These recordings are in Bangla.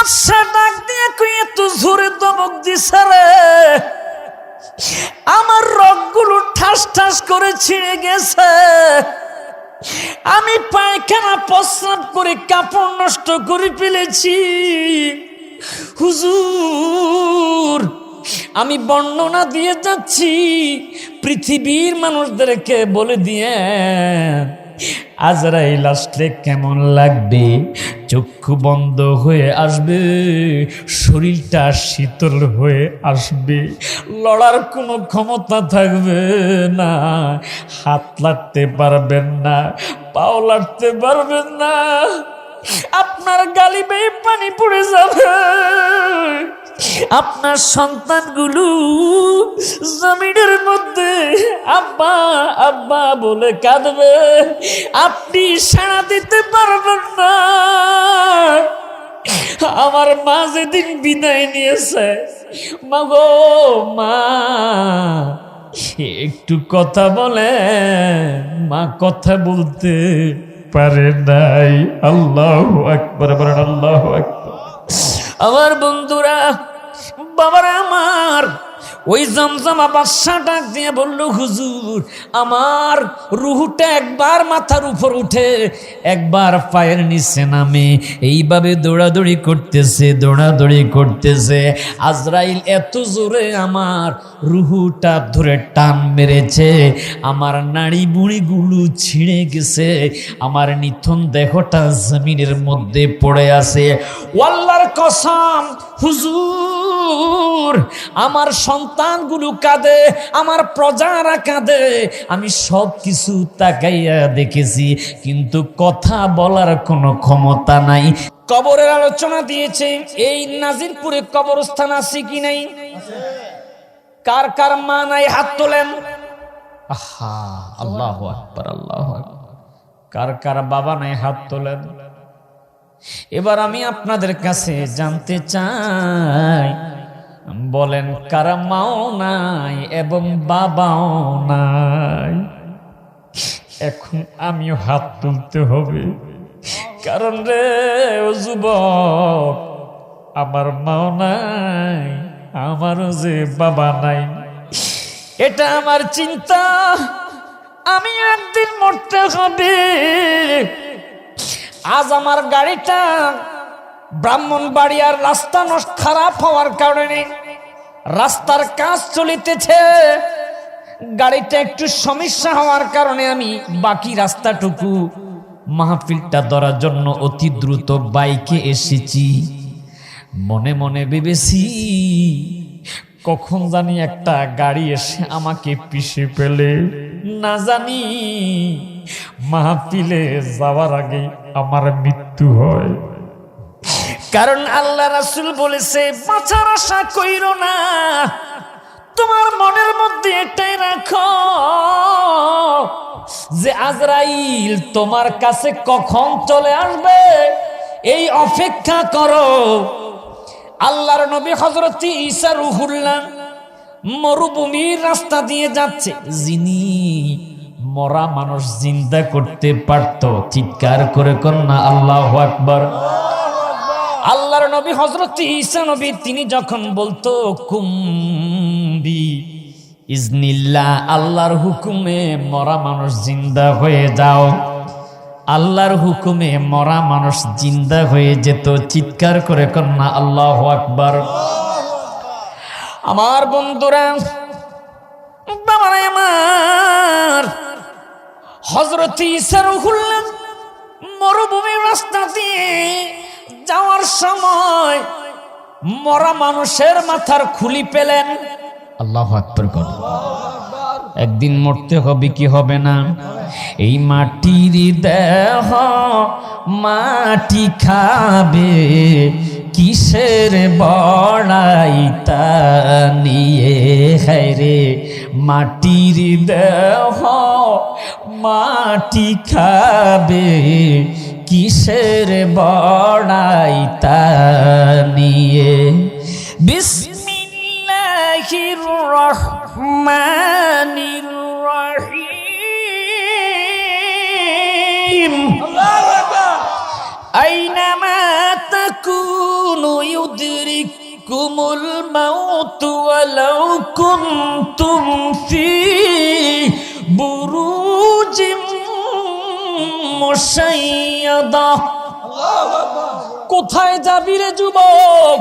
বাদশা ডাক দিয়ে কই এত জোরে দমক দিছে রে, আমার রগগুলো ঠাস ঠাস করে ছিঁড়ে গেছে, আমি পায়খানা প্রস্রাব করে কাপড় নষ্ট করে ফেলেছি। হুজুর, আমি বর্ণনা দিয়ে যাচ্ছি, পৃথিবীর মানুষদেরকে বলে দিয়ে আজরাইল আসলে কেমন লাগবে। চক্ষু বন্ধ হয়ে আসবে, শরীরটা শীতল হয়ে আসবে, লড়ার কোনো ক্ষমতা থাকবে না, হাত লাড়তে পারবেন না, পাও লাড়তে পারবেন না, আপনার গালি বেয়ে পানি পড়ে যাবে, আপনার সন্তানগুলো জমিনের মধ্যে আব্বা আব্বা বলে কাঁদবে, আপনি সাড়া দিতে পারবেন না। আমার মা যেদিন বিদায় নিয়েছে, মা গো মা একটু কথা বলে, মা কথা বলতে পারে নাই। আল্লাহু আকবার, বলেন আল্লাহু আকবার। আমার বন্ধুরা, বাবারা আমার, ওই জমজমা বাদশা ডাক দিয়ে বলল, হুজুর আমার রুহুটা একবার মাথার উপর উঠে একবার পায়ের নিচে নামে, এইভাবে দৌড়াদৌড়ি করতেছে, দৌড়াদৌড়ি করতেছে। আজরাইল এত জোরে আমার রুহুটা ধরে টান মেরেছে, আমার নাড়ি বুড়িগুলো ছিঁড়ে গেছে, আমার নিথন দেহটা জমিনের মধ্যে পড়ে আছে। আল্লাহর কসম হুজুর, আমার সন্তানগুলো কাঁদে, আমার প্রজারা কাঁদে, আমি সব কিছু তাকাইয়া দেখেছি, কিন্তু কথা বলার কোনো ক্ষমতা নাই। কবরের আলোচনা দিয়েছে, এই নাজিরপুরে কবরস্থান আছে কি নাই? কার কার মা নাই হাত তোলেন। আহা, আল্লাহু আকবার, আল্লাহু আকবার। কার কার বাবা নাই হাত তোলেন। এবার আমি আপনাদের কাছে জানতে চাই, বলেন কারা মাও নাই এবং বাবাও নাই? এখন আমিও হাত তুলতে হবে, কারণ রে ও যুবক, আমার মাও নাই, আমারও যে বাবা নাই, এটা আমার চিন্তা। আমি একদিন মরতে হবে। আজ আমার গাড়িটা ব্রাহ্মণবাড়িয়ার রাস্তা খারাপ হওয়ার কারণে রাস্তার কাজ চলিতেছে, গাড়িটা একটু সমস্যা হওয়ার কারণে আমি বাকি রাস্তাটুকু মাহফিলটা ধরার জন্য অতি দ্রুত বাইকে এসেছি। মনে মনে ভেবেছি, কখন জানি একটা গাড়ি এসে আমাকে পিষে ফেলে, না জানি মাহফিলে যাওয়ার আগে আমার মৃত্যু হয়। কারণ আল্লাহ রাসূল বলেছে, বাঁচার আশা কইরো না, তোমার মনের মধ্যে এটাই রাখো যে আজরাইল তোমার কাছে কখন চলে আসবে, এই অপেক্ষা করো। আল্লাহর নবী হযরত ঈসা রূহুল্লাহ মরুভূমির রাস্তা দিয়ে যাচ্ছে, যিনি মরা মানুষ জিন্দা করতে পারত, চিৎকার করে কন্যা আল্লাহু আকবার। আল্লাহর নবী হযরত ঈসা নবী, তিনি যখন বলতো কুম্বি ইজনিল্লাহ, আল্লাহর হুকুমে মরা মানুষ জিন্দা হয়ে যাও, আল্লাহর হুকুমে মরা মানুষ জিন্দা হয়ে যেত, চিৎকার করে কন্যা আল্লাহু আকবার। আমার বন্ধুরা, বাবারা আমার, হযরত ঈসা রূহুল্লাহ মরুভূমির রাস্তা দিয়ে যাওয়ার সময় মরা মানুষের মাথার খুলি পেলেন। আল্লাহু আকবার। একদিন মরতে হবে কি হবে না? এই মাটির দেহ মাটি খাবে, কিসের বড়াই তা নিয়ে, হায়রে মাটির দেহ মাটি খাবে, কিসের বড়াই তা নিয়ে। বিসমিল্লাহির রহমানির রহিম। আইনামা তাকুনু কুমুল মাউতু ওয়ালাউ কুনতুম ফি বুরুজিম মুশাইয়াদা। কোথায় যাবি রে যুবক,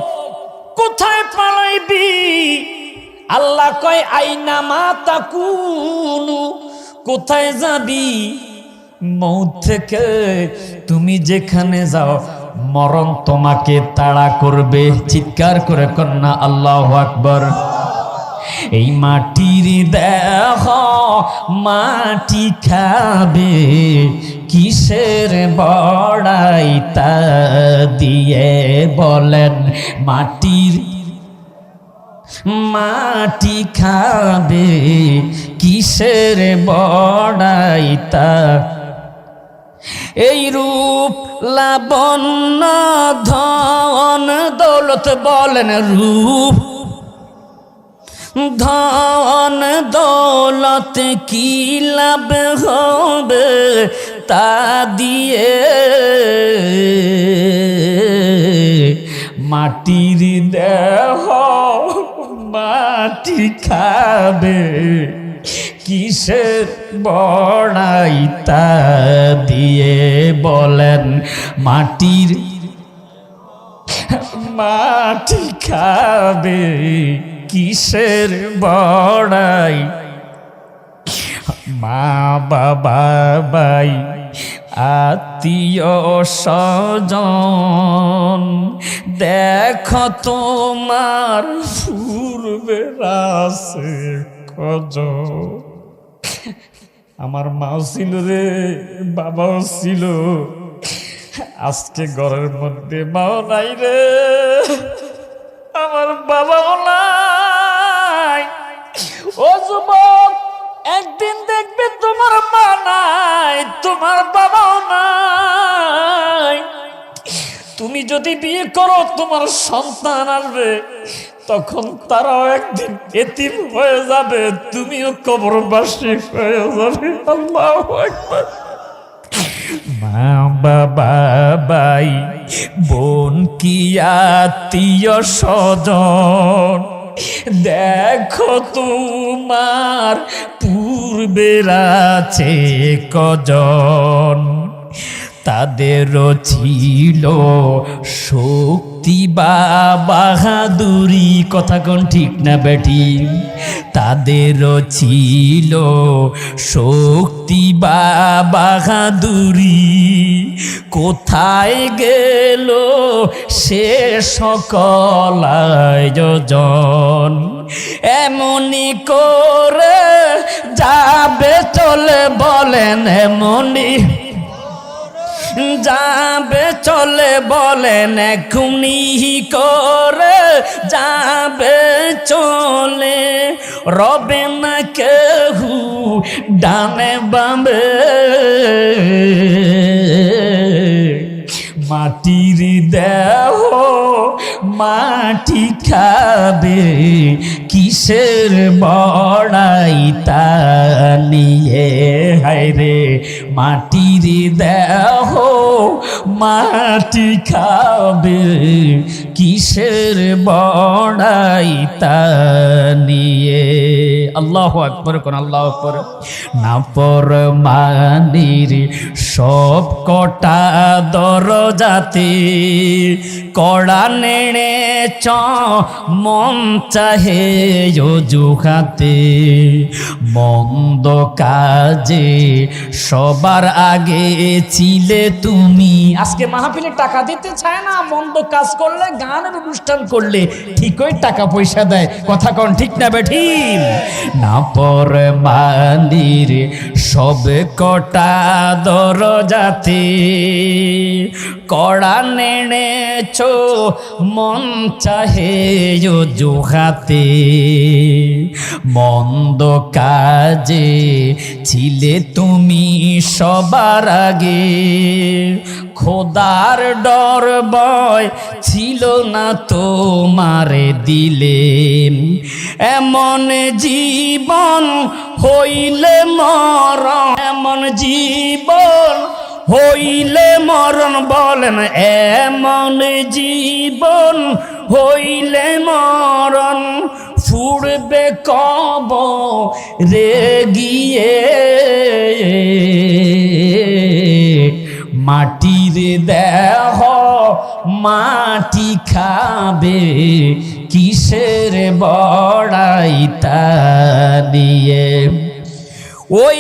কোথায় পালাইবি? আল্লাহ কয় আইনা মা তাকুনু, কোথায় যাবি? মৌত থেকে তুমি যেখানে যাও মরণ তোমাকে তাড়া করবে। চিৎকার করে কন্যা আল্লাহু আকবার। এই মাটির দেহ মাটি খাবে, কিসের বড়াই তা দিয়ে বলেন। মাটি খাবে, কিসের বড়াই তা। এই রূপ লাবণ্য ধন দৌলত বলেন, রূপ ধন দৌলত কি লাভ হবে তা দিয়ে। মাটির দেহ মাটি খাবে, কিসের বড়াই তা দিয়ে বলেন। মাটি খাবে, কিসের বড়াই। মা বাবা ভাই আত্মীয় স্বজন দেখো তোমার পূর্বে আছে কজন। আমার মাও ছিল রে, বাবাও ছিল, আজকে ঘরের মধ্যে মাও নাই রে, আমার বাবাও নাই। ও যুবক, একদিন দেখবে তোমার মা নাই, তোমার বাবাও নাই। তুমি যদি বিয়ে করো তোমার সন্তান আসবে, তখন তারাও একদিন এতিম হয়ে যাবে, তুমিও কবরবাসী হয়ে যাবে। আল্লাহু আকবার। মা বাবা ভাই বোন কি আত্মীয় স্বজন দেখো তোমার পূর্বের আছে কজন। তাদেরও ছিল শক্তি বা বাহাদুরি, কথা কোন ঠিক না বেটি? তাদেরও ছিল শক্তি বা বাহাদুরি, কোথায় গেল সে সকল আয়োজন। এমনি করে যাবে চলে বলেন, এমনি যাবে চলে বলেন, এখুনি করে যাবে চলে। রবে না কেহু ডানে বামে, মাটির দেহ মাটি খাবে, কিসের বড়াই তা নিয়ে। হায়রে মাটির দেহ মাটি খাবে, কিসের বড়াই তা নিয়ে। আল্লাহু আকবার কোন, আল্লাহু আকবার। নাফরমানির সব কটা দরজাতে কড়া নেড়ে মন চাহে অজুহাতে। মন্দ কাজে সবার আগে ছিলে তুমি। আজকে মাহফিলে টাকা দিতে চায় না, মন্দ কাজ করলে গানের অনুষ্ঠান করলে ঠিকই টাকা পয়সা দেয়, কথা কোন ঠিক না বেঠিক? নাফরমানির সব কটা দরজাতে কড়া নেড়েছ মন চাহে অজুহাতে। মন্দ কাজে ছিলে তুমি সবার আগে, খোদার ডর ভয় ছিল না তোমারে দিলে। এমন জীবন হইলে মরণ, এমন জীবন হইলে মরণ, বলেন এমন জীবন হইলে মরণ, ফুড়বে কবরে গিয়ে, মাটির দেহ মাটি খাবে, কিসের বড়াই তা নিয়ে। ওই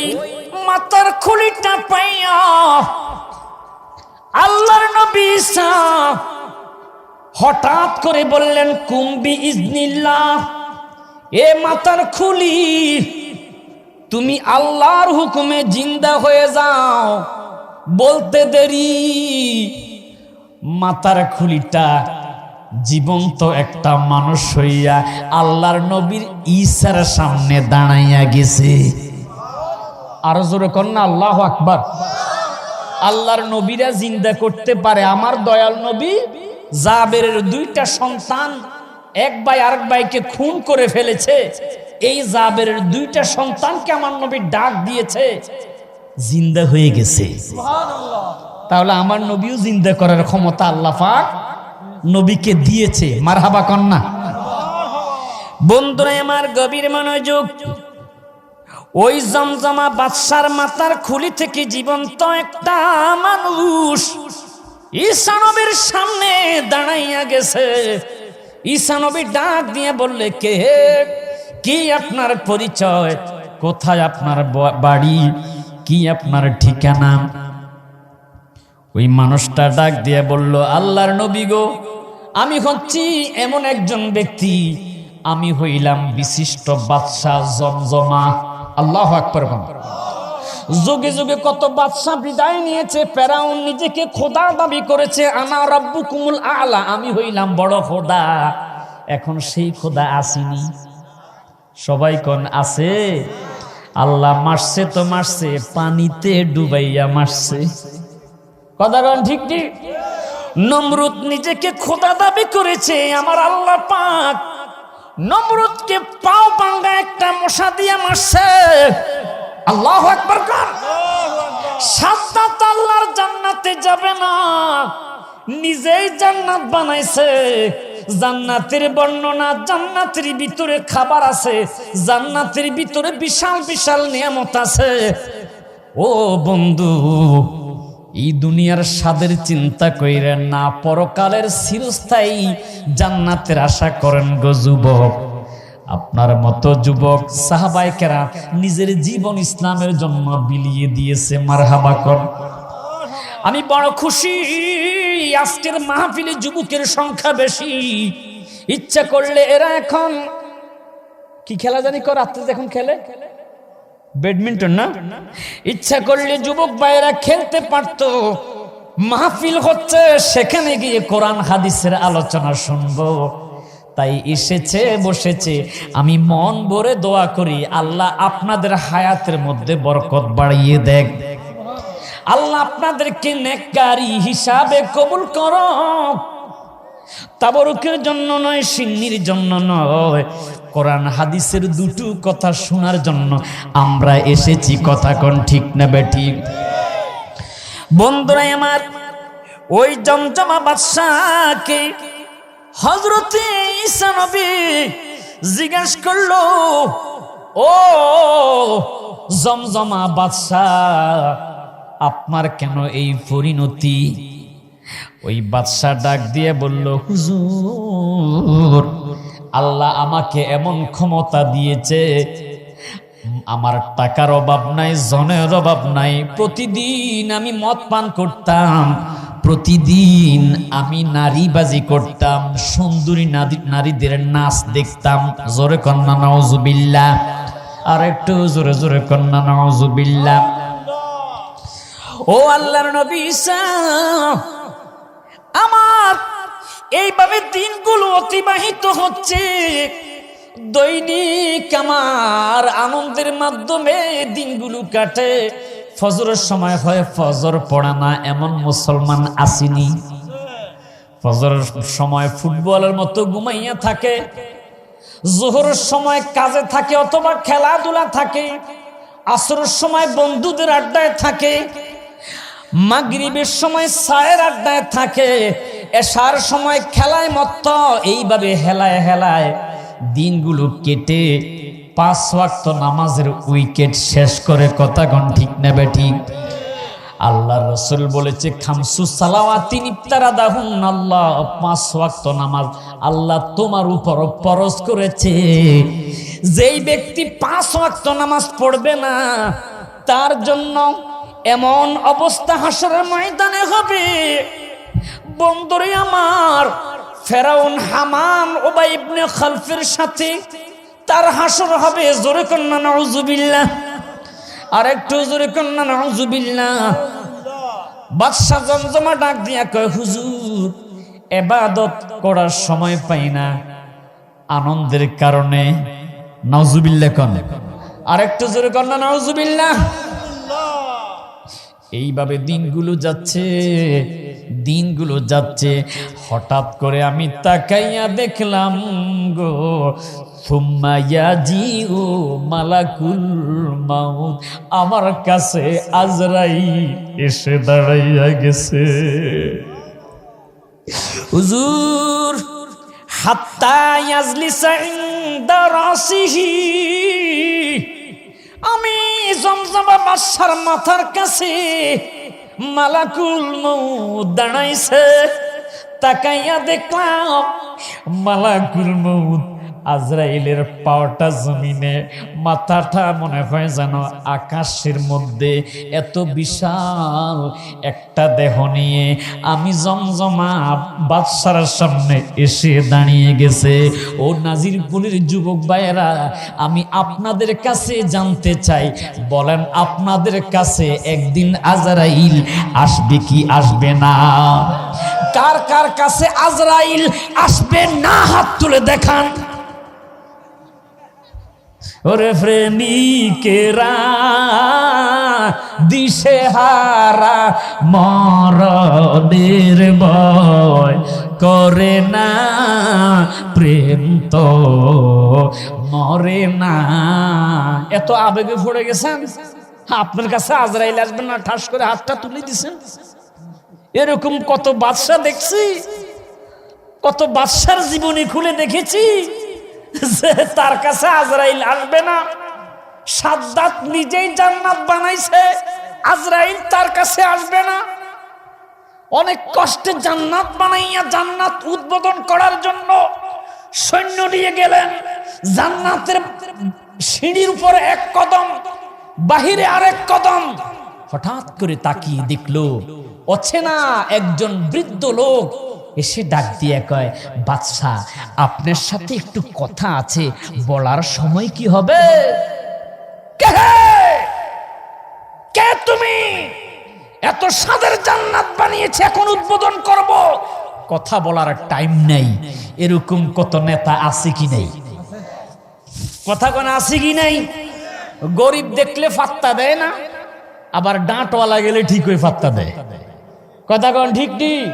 মাথার খুলিটা পাইয়া আল্লাহর নবী ঈসা হঠাৎ করে বললেন, কুম্বি ইজনিল্লাহ, এ মাথার খুলি, তুমি আল্লাহর হুকুমে জিন্দা হয়ে যাও। বলতে দেরি, মাথার খুলিটা জীবন্ত একটা মানুষ হইয়া আল্লাহর নবীর ঈসার সামনে দাঁড়াইয়া গেছে। আরো জোরে কন্যা আল্লাহু আকবার। আল্লাহর নবীরা জিন্দা করতে পারে। আমার দয়াল নবী জাবেরের দুইটা সন্তান এক ভাই আরেক ভাইকে খুন করে ফেলেছে, এই জাবেরের দুইটা সন্তানকে আমার নবী ডাক দিয়েছে, জিন্দা হয়ে গেছে। তাহলে আমার নবীও জিন্দা করার ক্ষমতা আল্লাহ পাক নবীকে দিয়েছে। মারহাবা কন্যা। বন্ধুরা আমার গভীর মনোযোগ, ওই জমজমা বাদশার মাথার খুলি থেকে জীবন্ত একটা মানুষ ঈসা নবীর সামনে দাঁড়াইয়া গেছে। ঈসা নবী ডাক দিয়ে বললে, কে, কি আপনার পরিচয়, কোথায় আপনার বাড়ি, কি আপনার ঠিকানা? ওই মানুষটা ডাক দিয়ে বলল, আল্লাহর নবী গো, আমি হচ্ছি এমন একজন ব্যক্তি, আমি হইলাম বিশিষ্ট বাদশাহ জমজমা। আল্লাহু আকবার। যুগে যুগে কত বাদশাহ বিদায় নিয়েছে, ফেরাউন নিজেকে খোদা দাবি করেছে, আনা রাব্বুকুমুল আলা, আমি হইলাম বড় খোদা। এখন সেই খোদা আসেনি, সবাই কোন আছে? আল্লাহ মারছে তো মারছে, পানিতে ডুবাইয়া মারছে। কথা কোন ঠিক ঠিক? নমরুদ নিজেকে খোদা দাবি করেছে, আমার আল্লাহ পাক নমরুদকে পাও ভাঙা একটা মশা দিয়ে মারছে। আল্লাহু আকবার কর। সাদ্দাত আল্লাহর জান্নাতে যাবে না, নিজেই জান্নাত বানাইছে। জান্নাতের বর্ণনা, জান্নাতের ভিতরে খাবার আছে, জান্নাতের ভিতরে বিশাল বিশাল নিয়ামত আছে। ও বন্ধু, এই দুনিয়ার স্বাদের চিন্তা কইরেন না, পরকালের চিরস্থায়ী জান্নাতের আশা করেন গো যুবক। আপনার মতো যুবক সাহাবায়ে কেরাম নিজের জীবন ইসলামের জন্য বিলিয়ে দিয়েছে। মারহাবা কর। আমি বড় খুশি, আজকের মাহফিলে যুবকের সংখ্যা বেশি। ইচ্ছা করলে এরা এখন কি খেলা জানি কর, রাত্রে এখন খেলে ব্যাডমিন্টন না, ইচ্ছা করলে যুবক ভাইয়েরা খেলতে পারতো। মাহফিল হচ্ছে, সেখানে গিয়ে কোরআন হাদিসের আলোচনা শুনবো। তাই এসেছে, বসেছে। আমি মন ভরে দোয়া করি, আল্লাহ আপনাদের হায়াতের মধ্যে বরকত বাড়িয়ে দেখ। আল্লাহ আপনাদেরকে নেককারী হিসাবে কবুল করো। তাবরুকের জন্য নয়, সিন্নির জন্য নয়, কোরআন হাদিসের দুটো কথা শোনার জন্য আমরা এসেছি। কথা কোন ঠিক না বেঠিক? বন্ধুরা আমার, ওই জমজমা বাদশাকে হযরতে ঈসা নবী জিজ্ঞেস করলো, ও জমজমা বাদশাহ, আপনার কেন এই পরিণতি? ওই বাদশাহ ডাক দিয়ে বলল, হুজুর, আল্লাহ আমাকে এমন ক্ষমতা দিয়েছে, আমার টাকার অভাব নাই, জনের অভাব নাই। প্রতিদিন আমি মদ পান করতাম, প্রতিদিন আমি নারীবাজি করতাম, সুন্দরী নারীদের নাচ দেখতাম। জোরে কন্যা নাউজুবিল্লাহ। আর একটু জোরে জোরে কন্যা নাউজুবিল্লাহ। ও আল্লাহর নবী ঈসা, আমার এইভাবে দিনগুলো অতিবাহিত হচ্ছে। দৈনিক আমার আনন্দের মাধ্যমে দিনগুলো কাটে। ফজরের সময় হয়, ফজর পড়া না এমন মুসলমান আসেনি। ফজরের সময় ফুটবলের মতো ঘুমাইয়া থাকে, জোহরের সময় কাজে থাকে অথবা খেলাধুলা থাকে, আসরের সময় বন্ধুদের আড্ডায় থাকে, মাগরিবের সময় চায়ের আড্ডায় থাকে, এশার সময় খেলায় মত্ত। এইভাবে হেলায় হেলায় দিনগুলো কেটে 5 ওয়াক্ত নামাজের উইকেট শেষ করে। কথা কোন ঠিক নেবে ঠিক? আল্লাহ রসুল বলেছে খামসু সালাওয়াতিন ইফতারাদাহুন আল্লাহ, 5 ওয়াক্ত নামাজ আল্লাহ তোমার উপর ফরজ করেছে। যেই ব্যক্তি 5 ওয়াক্ত নামাজ পড়বে না, তার জন্য এমন অবস্থা হাসরের ময়দানে হবে। বন্ধুরে আমার, ফেরাউন, হামান, উবাই ইবনে খালফের সাথে তার হাসর হবে। জোরে কন্না নাউজুবিল্লাহ, আর একটু জোরে কন্না নাউজুবিল্লাহ। বাদশা জমজমা ডাক দিয়া কয়, হুজুর ইবাদত করার সময় পাই না আনন্দের কারণে। নাউজুবিল্লাহ কোন, আর একটু জোরে কন্না নাউজুবিল্লাহ। এইভাবে দিনগুলো যাচ্ছে, দিনগুলো যাচ্ছে। হঠাৎ করে আমি তাকাইয়া দেখলাম গো, সুম্মা ইয়াজিউ মালাকুল মাউত, আমার কাছে আজরাইল এসে দাঁড়াইয়া গেছে। হুজুর হাত্তা ইয়াজলিসা ইনদা রাসিহি, আমি জমজমা বাদশার মাথার কাছে মালাকুল মউত দাঁড়াইছে। তাকাইয়া দেখলাম মালাকুল মউত আজরাইলের পাওয়াটা জমিনে, মাথাটা মনে হয় যেন আকাশের মধ্যে। এত বিশাল একটা দেহ নিয়ে আমি জমজমা বাদশার সামনে এসে দাঁড়িয়ে গেছে। ও নাজিরপুরের যুবক ভাইয়েরা, আমি আপনাদের কাছে জানতে চাই, বলেন আপনাদের কাছে একদিন আজরাইল আসবে কি আসবে না? কার কার কাছে আজরাইল আসবে না হাত তুলে দেখান। ওরে প্রেমিকেরা দিশে হারা মরদের ভয় করে না, প্রেম তো মরে না। এত আবেগে পড়ে গেছেন, আপনার কাছে আজরাইল আসবে না, ঠাস করে হাতটা তুলে দিছেন। এরকম কত বাদশা দেখছি, কত বাদশার জীবনী খুলে দেখেছি যে তার কাছে আজরাইল আসবে না। সাদ্দাত নিজেই জান্নাত বানাইছে, আজরাইল তার কাছে আসবে না। অনেক কষ্টে জান্নাত বানাইয়া জান্নাত উদ্বোধন করার জন্য সৈন্য নিয়ে গেলেন। জান্নাতের সিঁড়ির উপরে 1 কদম, বাহিরে আরেক কদম। হঠাৎ করে তাকিয়ে দেখলো অচেনা একজন বৃদ্ধ লোক এসে ডাক দিয়ে কয়, বাদশাহ আপনার সাথে একটু কথা আছে, বলার সময় কি হবে? কে তুমি? এত সাদের জান্নাত বানিয়েছে, এখন উদ্বোধন করব, কথা বলার টাইম নাই। এরকম কত নেতা আছে কি নাই? কথা কোন আছে কি নাই? গরিব দেখলে ফাত্তা দেয় না, আবার ডাঁটওয়ালা গেলে ঠিক হয়ে ফাত্তা দেয়। কথা কোন ঠিক ঠিক?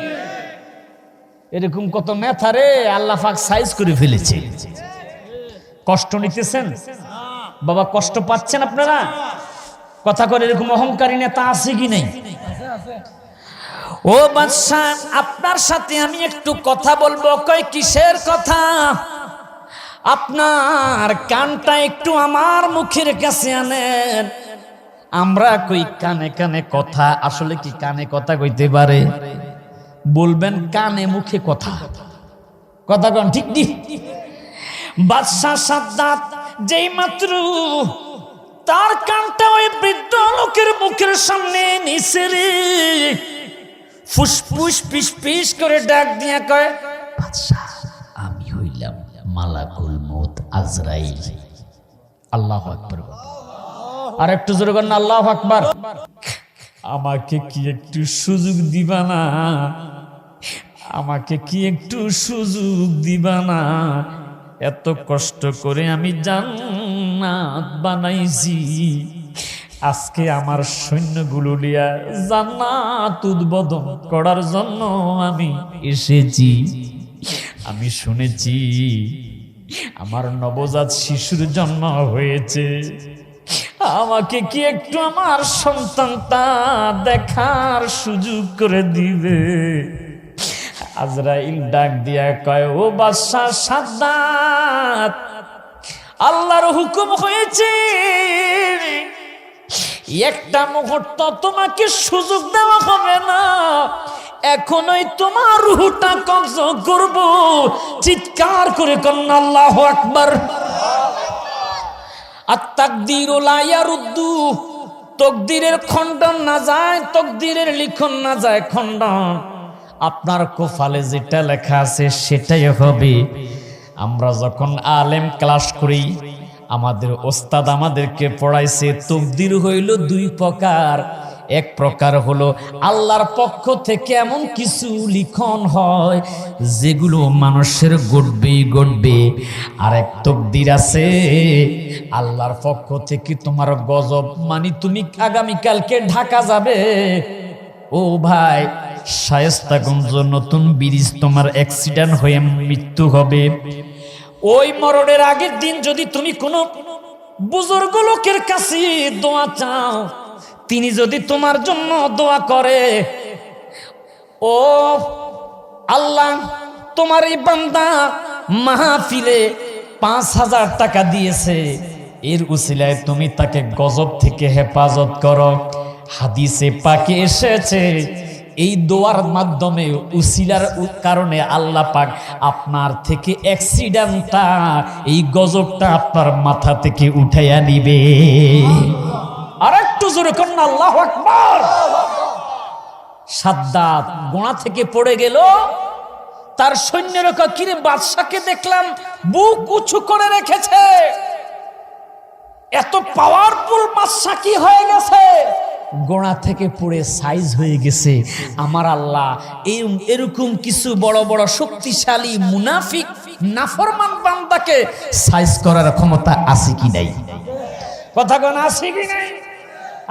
এরকম কত নেতা রে আল্লাহ পাক সাইজ করে ফেলেছে। কষ্ট নিতেছেন বাবা, কষ্ট পাচ্ছেন আপনারা? কথা করে এরকম অহংকারী নেতা আছে কি নাই? ও বাদশা, আপনার সাথে আমি একটু কথা বলবো। কয় কিসের কথা? আপনার কানটা একটু আমার মুখের কাছে আনেন। আমরা কই কানে কানে কথা, আসলে কি কানে কথা কইতে পারে? বলবেন কানে মুখে কথা। কথা কোন ঠিক নি? বাদশা সাদ্দাত যেই মাত্র তার কানটা ওই বৃদ্ধ লোকের মুখের সামনে নিছে রে, ফুসফুস পিস পিস করে ডাক দিয়া কয়, বাদশা আমি হইলাম মালাকুল মউত আজরাইল। আল্লাহু আকবার। আর একটু জোরে বলেন আল্লাহু আকবার। আমাকে কি একটু সুযোগ দিবা না? আমাকে কি একটু সুযোগ দিবা না? এত কষ্ট করে আমি জান্নাত বানাইছি, আজকে আমার সৈন্যগুলো নিয়ে জান্নাত উদ্বোধন করার জন্য আমি এসেছি। আমি শুনেছি আমার নবজাত শিশুর জন্ম হয়েছে, আমাকে কি একটু আমার সন্তানটা দেখার সুযোগ করে দিবে? আজরাইল ডাক দিয়া কয়, ও বাদশা সাদ্দাত, আল্লাহর হুকুম হয়েছে একটা মুহূর্ত তোমাকে সুযোগ দেওয়া হবে না, এখনই তোমার রূহটা কবজ করব। চিৎকার করে কন্যা আল্লাহু আকবার। আত-তাকদীরু লা ইয়ারুদ্দু, তকদিরের খণ্ডন না যায়, তকদিরের লিখন না যায় খণ্ডন। আপনার কপালে যেটা লেখা আছে সেটাই হবে। আমরা যখন আলেম ক্লাস করি, আমাদের ওস্তাদ আমাদেরকে পড়াইছে তকদির হইল দুই প্রকার। এক প্রকার হলো আল্লাহর পক্ষ থেকে এমন কিছু লিখন হয় যেগুলো মানুষের ঘটবেই ঘটবে। আর এক তকদির আছে আল্লাহর পক্ষ থেকে তোমার গজব, মানে তুমি আগামীকালকে ঢাকা যাবে। ও ভাই, শায়েস্তাগঞ্জ নতুন ব্রিজ তোমার অ্যাক্সিডেন্ট হয়ে মৃত্যু হবে। ওই মরণের আগের দিন যদি তুমি কোনো বুজুর্গ লোকের কাছে দোয়া চাও, তিনি যদি তোমার জন্য দোয়া করে, ও আল্লাহ, তোমার এই বান্দা মাহফিলে ৫,০০০ টাকা দিয়েছে, এর উসিলায় তুমি তাকে গজব থেকে হেফাজত করো। হাদিসে পাকে এসেছে এই দোয়ার মাধ্যমে, উসিলার কারণে আল্লাহ পাক আপনার থেকে অ্যাক্সিডেন্টটা, এই গজবটা আপনার মাথা থেকে উঠাইয়া নিবে। আর একটু জোরে কন্যা আল্লাহু আকবার। সাদ্দাত গোনা থেকে পড়ে গেল, তার সৈন্যরা কয়, কিরে বাদশাকে দেখলাম বুক উঁচু করে রেখেছে, এত পাওয়ারফুল বাদশা কি হয়ে গেছে? গোনা থেকে পড়ে সাইজ হয়ে গেছে। আমার আল্লাহ এরকম কিছু বড় বড় শক্তিশালী মুনাফিক নাফরমান বান্দাকে সাইজ করার ক্ষমতা আছে কি নাই? কথা কোন আছে কি নাই?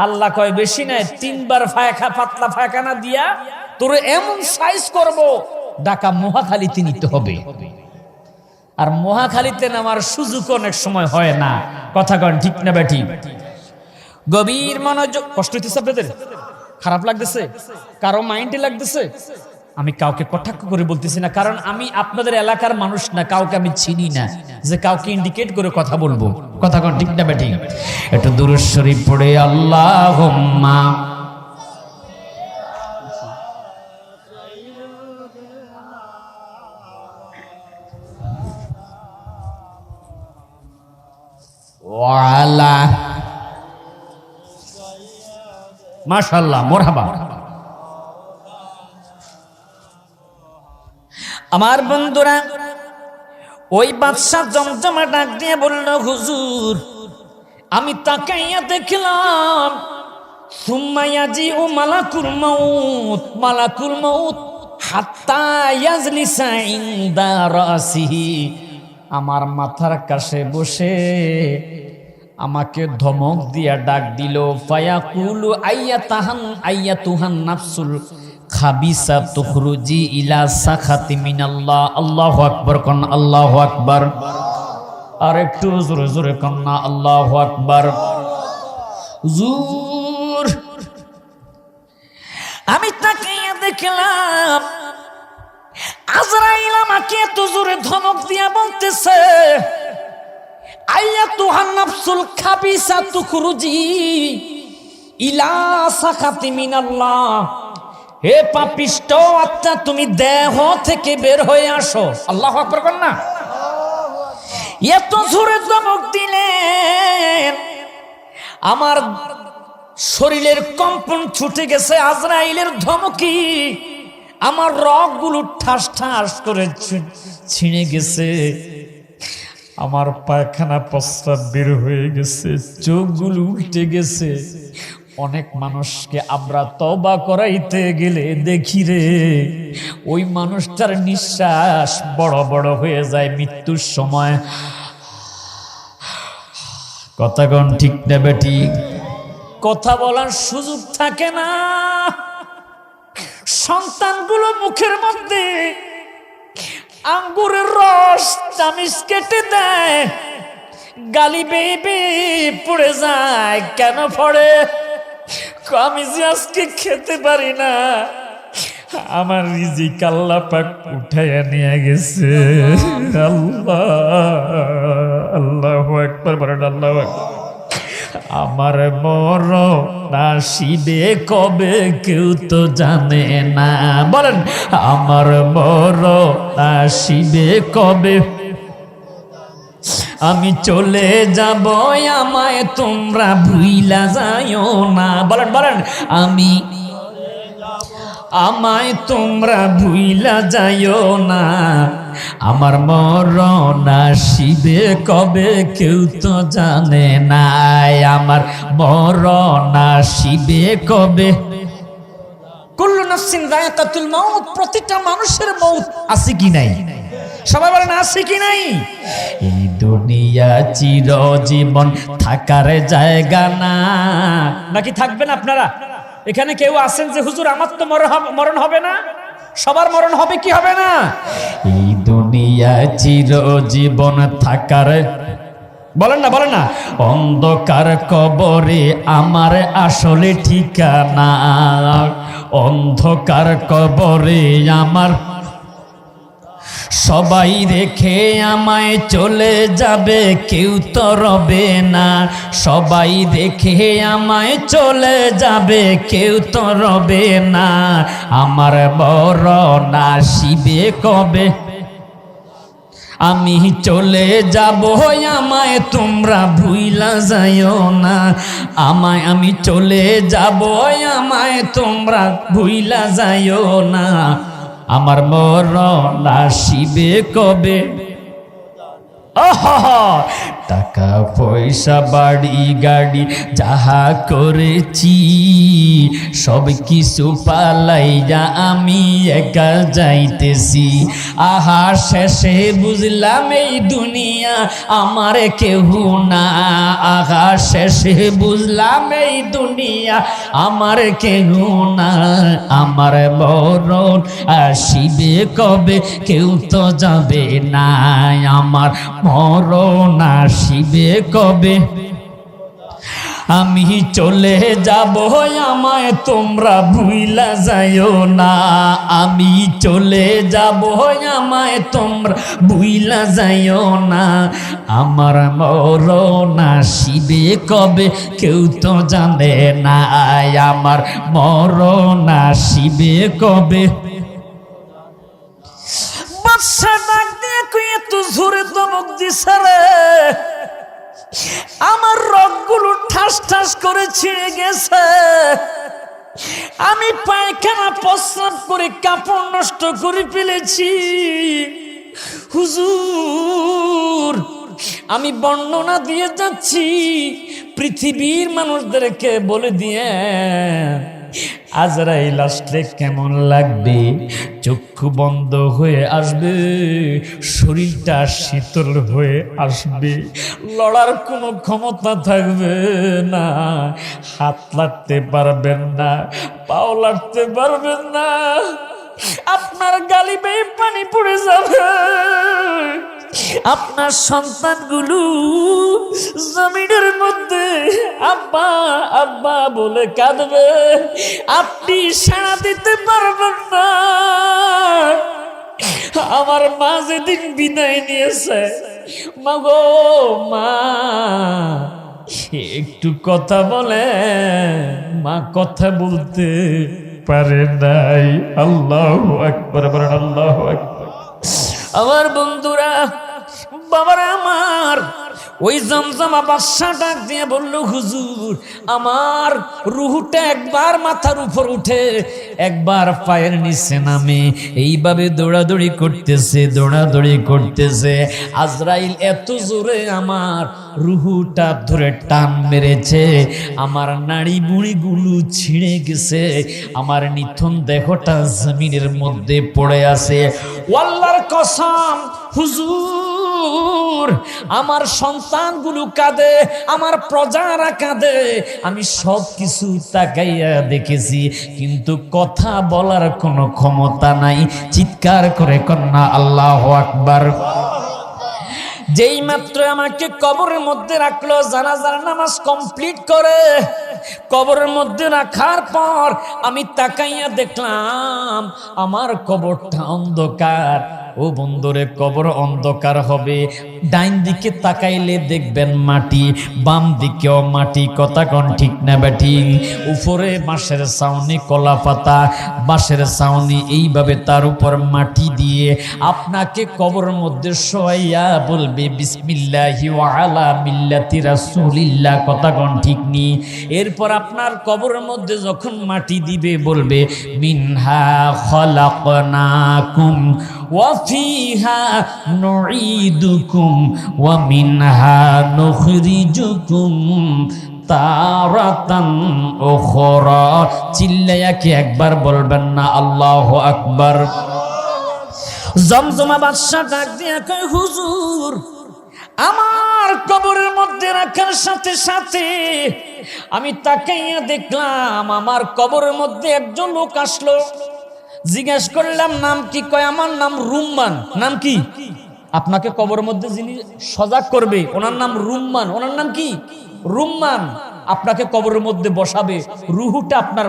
আল্লাহ কয়, বেশি নাই, ৩ বার পাতলা পায়খানা দিয়া তোর এমন সাইজ করব, ঢাকা মহাখালীতে নিতে হবে। আর মহাখালীতে নামার সুযোগ অনেক সময় হয় না। কথা কন ঠিক না বেঠি? গভীর মনোযোগ। কষ্ট হইতেছে আপনাদের? খারাপ লাগতেছে? কারো মাইন্ডে লাগতেছে? আমি কাউকে কটাক্ষ করে বলতেছি না, কারণ আমি আপনাদের এলাকার মানুষ না, কাউকে আমি চিনি না যে কাউকে ইন্ডিকেট করে কথা বলবো। কথা কন ঠিক না বেঠি? একটু দুরূদ শরীফ পড়ে আল্লাহুম্মা ওয়া আলা, মাশাআল্লাহ, মারহাবা। আমার বন্ধুরা, ওই বাদশা জমজমা ডাক দিয়ে বলল, হুজুর, আমি তাকাইয়া দেখলাম সুম্মা ইয়াজিউ মালাকুল মাউত, মালাকুল মাউত হাত্তা ইয়াজলিসা ইনদা রাসিহি, আমার মাথার কাছে বসে আমাকে ধমক দিয়া ডাক দিল, ফায়াকুলু আইয়াতুহান নাফসুল খাবিসা তুখরুজি ইলা সাখাতি মিনাল্লাহ। আল্লাহু আকবার কোন আল্লাহু আকবার। আর একটু জোরে জোরে কোন না আল্লাহু আকবার। হুজুর, আমি তাকিয়ে দেখলাম আজরাইল আমাকে এত জোরে ধমক দিয়া বলতেছে, আইয়াতুহান নাফসুল খাবিসা তুখরুজি ইলা সাখাতি মিনাল্লাহ, হে পাপিষ্ঠ আত্মা, তুমি দেহ থেকে বের হয়ে আসো। আল্লাহু আকবার বল না। এত জোরে ধমক দিলেন, আমার শরীরের কম্পন ছুটে গেছে আজরাইলের ধমকি। আমার রগগুলো ঠাস ঠাস করে ছিঁড়ে গেছে, আমার পায়খানা প্রস্রাব বের হয়ে গেছে, চোখগুলো উল্টে গেছে। অনেক মানুষকে আমরা তওবা করাইতে গেলে দেখি রে, ওই মানুষটার নিঃশ্বাস বড় বড় হয়ে যায় মৃত্যুর সময়। কথা কোন ঠিক না বেটি? কথা বলার সুযোগ থাকে না। সন্তানগুলো মুখের মধ্যে আঙ্গুরের রস চামিচ কেটে দেয়, গালি বেয়ে পড়ে যায়। কেন পড়ে? আমি যে আজকে খেতে পারি না, আমার রিজিক আল্লাহ পাক উঠাইয়া নিয়ে গেছে। আল্লাহ, আল্লাহু আকবার বলেন, আল্লাহু আকবার। আমার মরণ আসিবে কবে কেউ তো জানে না। বলেন, আমার মরণ আসিবে কবে, আমি চলে যাব, আমায় তোমরা ভুইলা যাইও না। বলেন বলেন, আমায় তোমরা ভুইলা যাইও না। আমার মরণ আসিবে কবে কেউ তো জানে না। আমার মরণ আসিবে কবে। কুল্লু নাফসিন যায়কাতুল মাউত, প্রতিটা মানুষের মউত আছে কি নাই? সবাই বলেন আছে কি নাই? এই দুনিয়া চিরজীবন থাকার জায়গা না। নাকি থাকবেন আপনারা? এখানে কেউ আছেন যে হুজুর আমার তো মরণ হবে না? সবার মরণ হবে কি হবে না? এই দুনিয়া চিরজীবন থাকার, বলেন না বলেন না, অন্ধকার কবরে আমার আসলে ঠিকানা। অন্ধকার কবরে আমার সবাই রেখে আমায় চলে যাবে, কেউ তো রবে না। সবাই রেখে আমায় চলে যাবে, কেউ তো রবে না। আমার মরণ আসিবে কবে, আমি চলে যাব, আমায় তোমরা ভুইলা যাইও না। আমি চলে যাব, আমায় তোমরা ভুইলা যাইও না। আমার মরণ আসিবে কবে। টাকা পয়সা বাড়ি গাড়ি যাহা করেছি, সব কিছু পালাইয়া আমি একা যাইতেছি। আহা শেষে বুঝলাম এই দুনিয়া আমার কেহ না। আহা শেষে বুঝলাম এই দুনিয়া আমার কেহ না। আমার মরণ আসিবে কবে কেউ তো যাবে না। আমার মরণ আসিবে কবে, আমি চলে যাব, আমায় তোমরা ভুইলা যাইও না। আমি চলে যাব, আমায় তোমরা ভুইলা যাইও না। আমার মরণ আসিবে কবে কেউ তো জানে না। আমার মরণ আসিবে কবে। বাদশা ডাক দিয়ে কইয়ে তো জোরে ধমক দিছে রে, আমার রগগুলো ঠাস ঠাস করে ছিঁড়ে গেছে। আমি পায়খানা প্রস্রাব করে কাপড় নষ্ট করে ফেলেছি। হুজুর, আমি বর্ণনা দিয়ে যাচ্ছি, পৃথিবীর মানুষদেরকে বলে দিয়ে আজরাইল আসলে কেমন লাগবে। চক্ষু বন্ধ হয়ে আসবে, শরীরটা শীতল হয়ে আসবে, লড়ার কোনো ক্ষমতা থাকবে না, হাত লাড়তে পারবেন না, পাও লাড়তে পারবেন না, আপনার গালি বেয়ে পানি পড়ে যাবে। আপনার সন্তানগুলো জমিনের মধ্যে আব্বা আব্বা বলে কাঁদবে, আপনি সাড়া দিতে পারবেন না। আমার মা যেদিন বিদায় নিয়েছে, মা গো মা, একটু কথা বলে, মা কথা বলতে পারে নাই। আল্লাহু আকবার বলেন, আল্লাহু আকবার। আমার বন্ধুরা, বাবারা আমার, ওই জমজমা বাদশা ডাক দিয়ে বলল, হুজুর আমার রুহুটা একবার মাথার উপর উঠে একবার পায়ের নিচে নামে, এইভাবে দৌড়াদৌড়ি করতেছে, দৌড়াদৌড়ি করতেছে। আজরাইল এত জোরে আমার রুহুটা ধরে টান মেরেছে, আমার নাড়ি বুড়িগুলো ছিঁড়ে গেছে, আমার নিথন দেহটা জমিনের মধ্যে পড়ে আছে। আল্লাহর কসম হুজুর, আমার সন্তানগুলো কাঁদে, আমার প্রজারা কাঁদে, আমি সব কিছু তাকাইয়া দেখেছি, কিন্তু কথা বলার কোনো ক্ষমতা নাই। চিৎকার করে কন্যা আল্লাহু আকবার। যেই মাত্র আমাকে কবরের মধ্যে রাখলো, জানাজার নামাজ কমপ্লিট করে কবরের মধ্যে রাখার পর আমি তাকাইয়া দেখলাম আমার কবরটা অন্ধকার। ও বন্ধুরে, কবর অন্ধকার হবে, ডাইন দিকে তাকাইলে দেখবেন মাটি, বাম দিকেও মাটি, কথা কোন ঠিক না ব্যাঠিক? উপরে বাঁশের ছাউনি, কলা পাতা বাঁশের ছাউনি, এইভাবে তার উপর মাটি দিয়ে আপনাকে কবরের মধ্যে শোয়াইয়া বলবে বিসমিল্লাহি ওয়া আলা মিল্লাতি রাসূলিল্লাহ, কথা কোন ঠিক নি? এরপর আপনার কবরের মধ্যে যখন মাটি দিবে বলবে মিনহা খলাকনাকুম ওয়া ফিহা নুঈদুকুম ওয়া মিনহা নুখরিজুকুম তারাতান উখরা। চিল্লায়া কি একবার বলবেন না আল্লাহু আকবার? জমজমা বাদশা ডাক দিয়া কয়, হুজুর আমার কবরের মধ্যে রাখার সাথে সাথে আমি তাকাইয়া দেখলাম আমার কবরের মধ্যে একজন লোক আসলো। জিজ্ঞেস করলাম নাম কি? কয় আমার নাম রুম্মান। নাম কি? আপনাকে কবরের মধ্যে যিনি সজাগ করবে ওনার নাম রুম্মান। ওনার নাম কি? রুম্মান। আপনাকে কবরের মধ্যে বসাবে, রুহুটা আপনার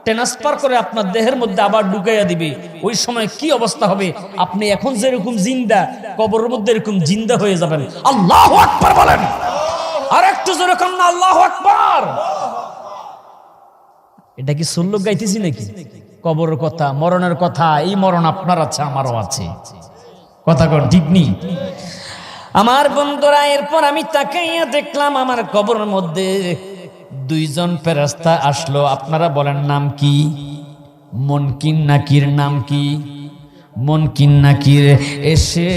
ট্রান্সফার করে আপনার দেহের মধ্যে আবার ঢুকাইয়া দিবে। ওই সময় কি অবস্থা হবে? আপনি এখন যেরকম জিন্দা, কবরের মধ্যে এরকম জিন্দা হয়ে যাবেন। আল্লাহু আকবার বলেন। আর একটু জোরে কান্না আল্লাহু আকবার। এটা কি সুল্লুক গাইতেছি নাকি? কবরের কথা, মরণের কথা। এই মরণ আপনার আছে, আমারও আছে, কথা কোন ঠিক নি? আমার বন্ধুরা, এরপর আমি তাকাইয়া দেখলাম আমার কবরের মধ্যে দুইজন ফেরেশতা আসলো। আপনারা বলেন নাম কি? মুনকির নাকির। নাম কি? মুনকির নাকির। এসে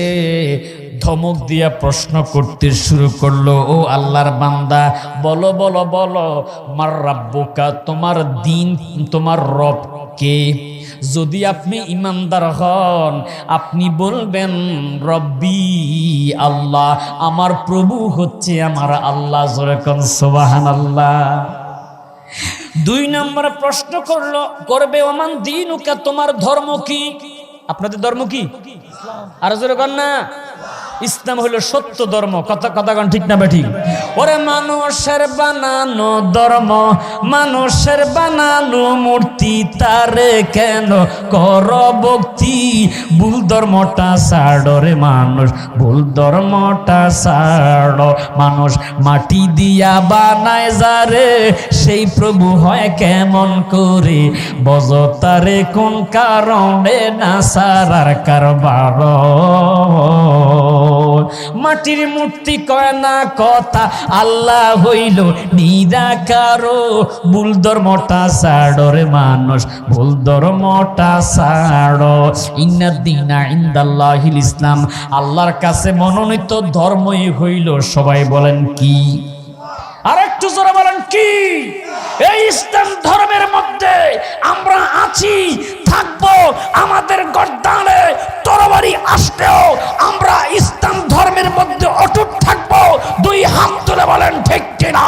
ধমক দিয়া প্রশ্ন করতে শুরু করলো, ও আল্লাহর বান্দা, বলো বলো বলো, মার রাব্বুকা, তোমার দিন, তোমার রব কে? যদি আপনি ইমানদার হন আপনি বলবেন রব্বি আল্লাহ, আমার প্রভু হচ্ছে আমার আল্লাহ। জোরে কোন সুবহানাল্লাহ। দুই নম্বর প্রশ্ন করবে ওমান দীনুকা, তোমার ধর্ম কি? আপনাদের ধর্ম কি? আর জোরে কোন না। ইসলাম হলো সত্য ধর্ম, কথা কোন ঠিক না বেঠিক? ওরে মানুষের বানানো ধর্ম, মানুষের বানানো মূর্তি, তারে কেন কর ভক্তি? ভুল ধর্মটা ছাড়ো রে মানুষ, ভুল ধর্মটা ছাড়ো। মানুষ মাটি দিয়া বানায় যারে, সেই প্রভু হয় কেমন করে? বজ তারে কোন কারণে না সারার কারবার? মাটির মূর্তি কয় না কথা, আল্লাহ হইল নিরাকার। ভুল ধর্মটা ছাড়ো রে মানুষ, ভুল ধর্মটা ছাড়ো। ইন্নাদ্দীনা ইনদাল্লাহিল ইসলাম, আল্লাহর কাছে মনোনীত ধর্মই হইল, সবাই বলেন কি? আর একটু জোরে বলেন কি? এই ইসলাম ধর্মের মধ্যে আমরা আছি, থাকবো। আমাদের গর্দানে তরবারি আসলেও আমরা ইসলাম ধর্মের মধ্যে অটুট থাকবো। দুই হাত তুলে বলেন ঠিক কিনা?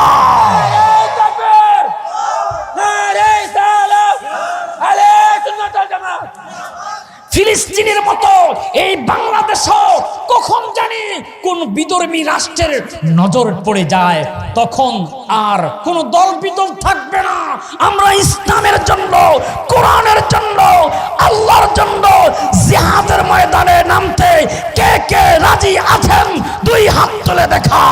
ফিলিস্তিনের মতো এই বাংলাদেশও কখন জানি কোন বিধর্মী রাষ্ট্রের নজর পড়ে যায়, তখন আর কোন দল বিদল থাকবে না। আমরা ইসলামের জন্য, কোরআনের জন্য, আল্লাহর জন্য জিহাদের ময়দানে নামতে কে কে রাজি আছেন? দুই হাত তুলে দেখা।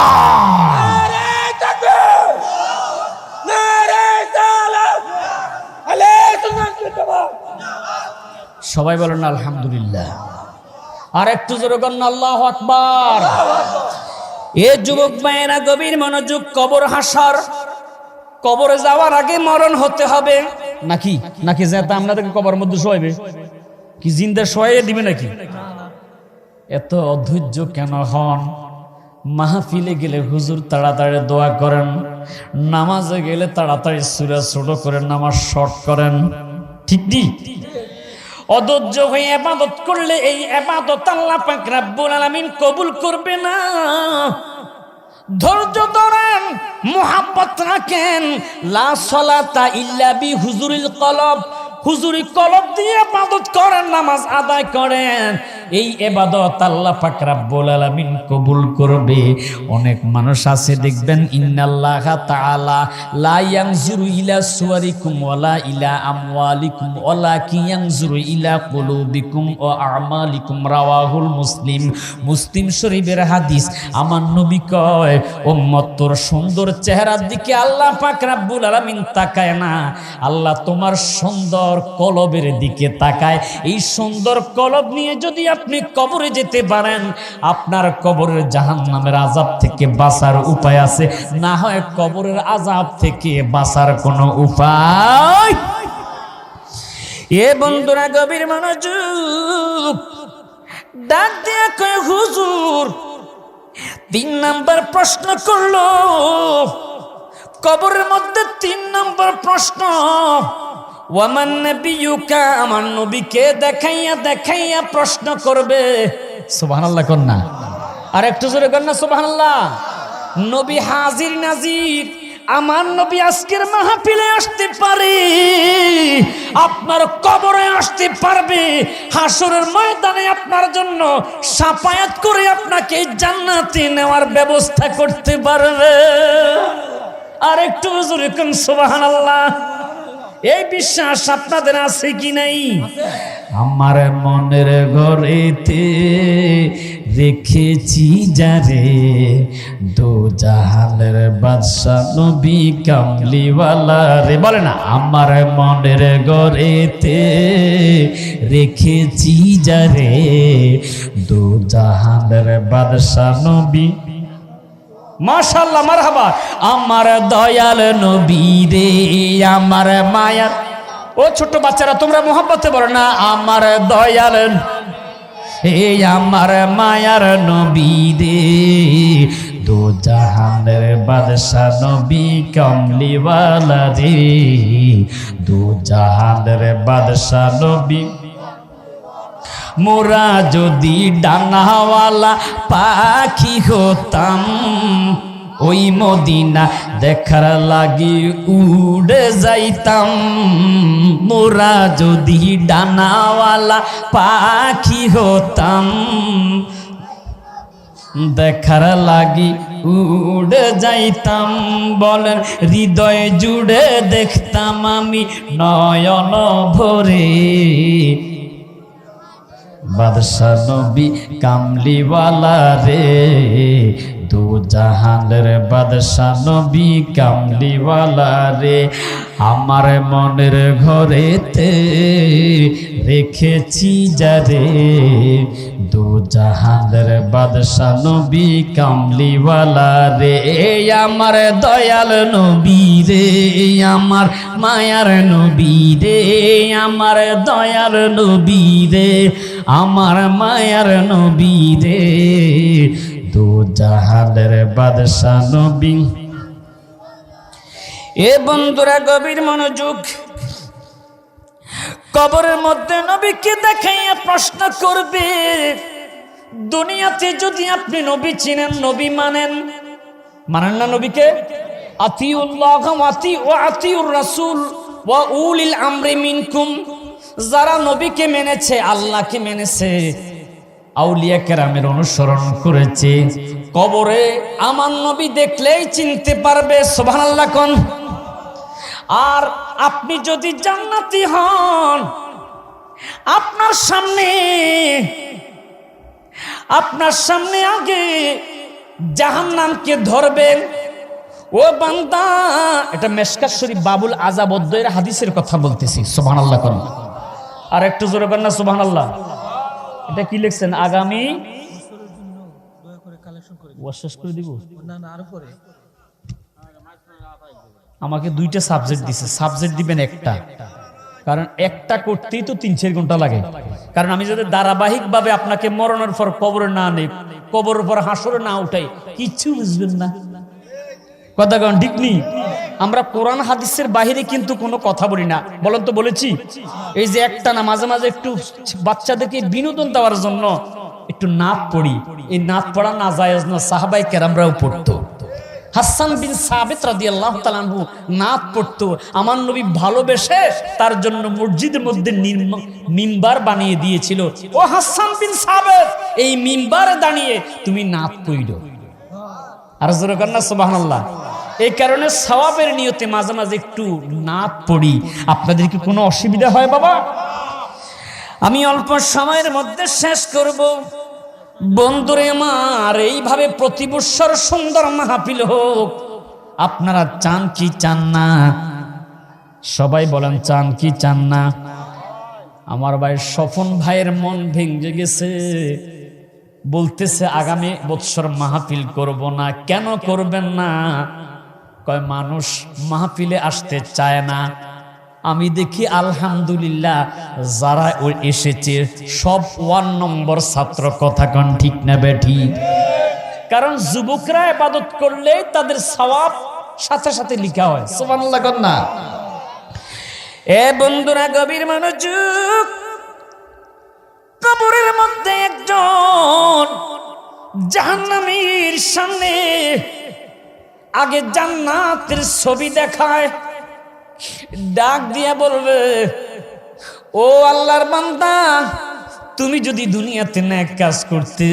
সবাই বলেন আলহামদুলিল্লাহ। আর একটু জোরে বলেন আল্লাহু আকবার। এ যুবক ভাইয়েরা, গভীর মনোযোগ। কবর হাসর, কবরে যাওয়ার আগে মরণ হতে হবে নাকি? নাকি যেটা আপনাদেরকে কবরের মধ্যে শোয়াইবে কি জিন্দা শোয়াইয়ে দিবে নাকি? এত অধৈর্য কেন হন? মাহফিলে গেলে হুজুর তাড়াতাড়ি দোয়া করেন, নামাজে গেলে তাড়াতাড়ি সূরা ছোট করেন, নামাজ শর্ট করেন, ঠিক নি? অধৈর্য হয়ে ইবাদত করলে এই ইবাদত আল্লাহ পাক রব্বুল আলামিন কবুল করবে না। ধৈর্য ধরেন, মুহাব্বত রাখেন। লা সালাতা ইল্লা বি হুজুরিল কলব, হুজুরি কলব দিয়ে ইবাদত করেন, নামাজ আদায় করেন। এই ইবাদত আল্লাহ পাক রব্বুল আলামিন কবুল করবে। অনেক মানুষ আছে দেখবেন, ইন্নাল্লাহা তাআলা লা ইয়ানজুরু ইলা সুওয়ারিকুম ওয়ালা ইলা আমওয়ালিকুম ওয়ালাকিন ইয়ানজুরু ইলা কুলুবিকুম ওয়া আমালিকুম, রাওয়াহুল মুসলিম। মুসলিম শরীফের হাদিস। আমার নবী কয়, উম্মত তোর সুন্দর চেহারার দিকে আল্লাহ পাক রব্বুল আলামিন তাকায় না, আল্লাহ তোমার সুন্দর কলবের দিকে তাকায়। এই সুন্দর কলব নিয়ে যদি আপনি কবরে যেতে পারেন, আপনার কবরের জাহান্নামের আযাব থেকে বাঁচার উপায় আছে, না হয় কবরের আযাব থেকে বাঁচার কোনো উপায়। এ বন্ধুরা গভীর মনোযোগ, ডাক দিয়া কয়, হুজুর 3 নাম্বার প্রশ্ন করলো কবরের মধ্যে। 3 নাম্বার প্রশ্ন, ওয়ামান নবিয়ুকা, আমার নবীকে দেখাইয়া দেখাইয়া প্রশ্ন করবে। সুবহানাল্লাহ কোন না, আর একটু জোরে কোন না সুবহানাল্লাহ। নবী হাজির নাজির, আমার নবী আজকের মাহফিলে আসতে পারে, আপনার কবরে আসতে পারবে, হাসরের ময়দানে আপনার জন্য শাফায়াত করে আপনাকে জান্নাতে নেওয়ার ব্যবস্থা করতে পারবে। আর একটু জোরে কোন সুবহানাল্লাহ। এই বিশ্বাস আপনাদের আছে কি নাই? আমার মনের ঘরেতে রেখেছি যারে, দো জাহানের বাদশা নবী কামলিওয়ালা রে। বলে না, আমার মনের ঘরেতে রেখেছি যারে, দো জাহানের বাদশা নবী। মাশাআল্লাহ, মারহাবা। আমার দয়াল নবী রে, আমার মায়ার, ও ছোট বাচ্চারা তোমরা মোহাব্বতে বলো না, আমার দয়াল, হে আমার মায়ার নবী রে, দো জাহানের বাদশা নবী কামলিওয়ালা রে, দো জাহানের বাদশা নবী। মোরা যদি ডানাওয়ালা পাখি হতাম, ওই মদিনা দেখার লাগি উড়ে যাইতাম। মোরা যদি ডানাওয়ালা পাখি হতাম, দেখার লাগি উড়ে যাইতাম। বলেন, হৃদয় জুড়ে দেখতাম আমি নয়ন ভরে, বাদশা নবী কামলিওয়ালা রে, দো জাহানের বাদশা নবী কামলিওয়ালা রে। আমার মনের ঘরেতে রেখেছি যারে, দো জাহানের বাদশা নবী কামলিওয়ালা রে। আমার দয়াল নবী রে, আমার মায়ার নবী রে, আমার দয়াল নবী রে, আমার মায়ার নবী রে, দো জাহানের বাদশা নবী। এ বন্ধুরা গভীর মনোযোগ, কবরের মধ্যে নবীকে দেখাইয়া প্রশ্ন করবে। দুনিয়াতে যদি আপনি নবী চিনেন, নবী মানেন, মানেন না নবীকে? আতিউল্লাহ ওয়া আতিউর রাসূল ওয়া উলিল আমরি মিনকুম। যারা নবীকে মেনেছে, আল্লাহকে মেনেছে, আউলিয়া কেরামের অনুসরণ করেছে, কবরে আমার নবী দেখলেই চিনতে পারবে। সুবহানাল্লাহ কোন। আর আপনি যদি জান্নাতি হন, আপনার সামনে আগে জাহান্নামকে ধরবেন। ও বান্দা, এটা মেশকাত শরীফ বাবুল আযাব অধ্যায়ের হাদিসের কথা বলতেছি। সুবহানাল্লাহ কোন। আর একটু জোরে বলেন না সুবহানাল্লাহ। এটা কি লিখছেন? আগামী শেষ করে দিব। আমাকে 2টা সাবজেক্ট দিছে, সাবজেক্ট দিবেন একটা, কারণ একটা করতেই তো 3-4 ঘন্টা লাগে। কারণ আমি যদি ধারাবাহিক ভাবে আপনাকে মরণের পর কবরে না নেই, কবরের পর হাসরে না উঠাই, কিচ্ছু বুঝবেন না। কথা কন ঠিক নেই? আমরা কোরআন হাদিসের বাহিরে কিন্তু কোনো কথা বলি না। বলেন তো বলেছি? এই যে একটা না, মাঝে মাঝে একটু বাচ্চাদেরকে বিনোদন দেওয়ার জন্য একটু নাত পড়ি। এই নাত পড়া না জায়েজ না, সাহাবায়ে কেরামরাও পড়তো। হাসান বিন সাবিত রাদিয়াল্লাহু তাআলা আনহু নাত পড়তো, আমার নবী ভালোবেসে তার জন্য মসজিদের মধ্যে মিম্বার বানিয়ে দিয়েছিল। ও হাসান বিন সাবিত, এই মিম্বারে দাঁড়িয়ে তুমি নাত পড়ো। আর জোরে কর না সুবহানাল্লাহ। এই কারণে সওয়াবের নিয়তে মাঝে মাঝে একটু নাত পড়ি। আপনাদের কি কোনো অসুবিধা হয় বাবা? আমি অল্প সময়ের মধ্যে শেষ করব। বন্ধুরে আমার, এইভাবে প্রতি বৎসর সুন্দর মাহফিল হোক। আপনারা চান কি চান না? সবাই বলেন চান কি চান না? আমার ভাই স্বপন ভাইয়ের মন ভেঙে গেছে, বলতেছে আগামী বৎসর মাহফিল করব না। কেন করবেন না? কয় মানুষ মাহফিলে আসতে চায় না। আমি দেখি আলহামদুলিল্লাহ যারা এসেছে সব 1 নম্বর ছাত্র। কথা কোন ঠিক না বেঠি? কারণ যুবকরা ইবাদত করলে তাদের সওয়াব সাথে সাথে লেখা হয়। সুবহানাল্লাহ কোন না? এ বন্ধুরা গভীর মনোযোগ। কবরের মধ্যে একজন জাহান্নামীর সামনে আগে জান্নাতের ছবি দেখায়, ডাক দিয়া বলবে, ও আল্লাহর বান্দা, তুমি যদি দুনিয়াতে নেক কাজ করতে,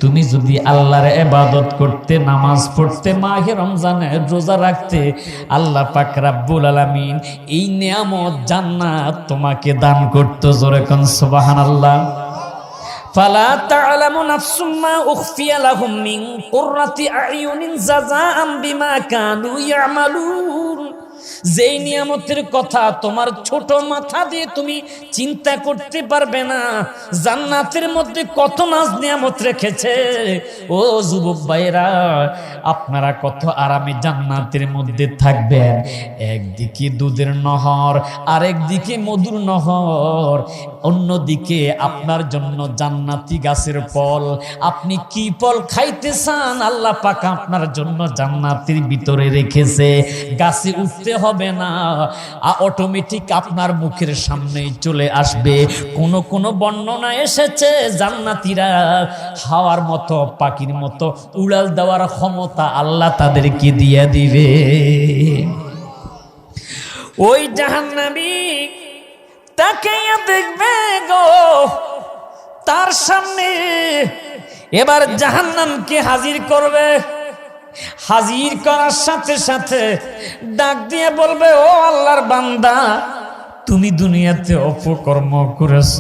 তুমি যদি আল্লাহর ইবাদত করতে, নামাজ পড়তে, মাহে রমজানে রোজা রাখতে, আল্লাহ পাক রব্বুল আলামিন এই নিয়ামত জান্নাত তোমাকে দান করতে। জোরে কোন সুবহানাল্লাহ। ফালা তা'লামু নাফসুম মা উখফিয়া লাহুম মিন কুররাতি আ'য়ুনিন জাযাআম বিমা কানু ইয়ামালুন। যেই নিয়ামতের কথা তোমার ছোট মাথা দিয়ে তুমি চিন্তা করতে পারবে না, জান্নাতের মধ্যে কত নাজ নিয়ামত রেখেছে। ও যুবক ভাইরা, আপনারা কত আরামে জান্নাতের মধ্যে থাকবেন। একদিকে দুধের নহর, আরেকদিকে মধুর নহর, অন্যদিকে আপনার জন্য জান্নাতি গাছের ফল। আপনি কি ফল খাইতে চান, আল্লাহ পাক আপনার জন্য জান্নাতের ভিতরে রেখেছে। গাছে উঠতে হবে না, অটোমেটিক আপনার মুখের সামনেই চলে আসবে। কোন কোন বর্ণনা এসেছে জান্নাতীরা হাওয়ার মতো, পাখির মতো উড়াল দেওয়ার ক্ষমতা আল্লাহ তাদেরকে দিয়ে দিবে। ওই জাহান্নামী তাকে দেখবে গো, তার সামনে এবার জাহান্নামকে হাজির করবে। হাজির করার সাথে সাথে ডাক দিয়ে বলবে, ও আল্লাহর বান্দা, তুমি দুনিয়াতে অপকর্ম করেছ,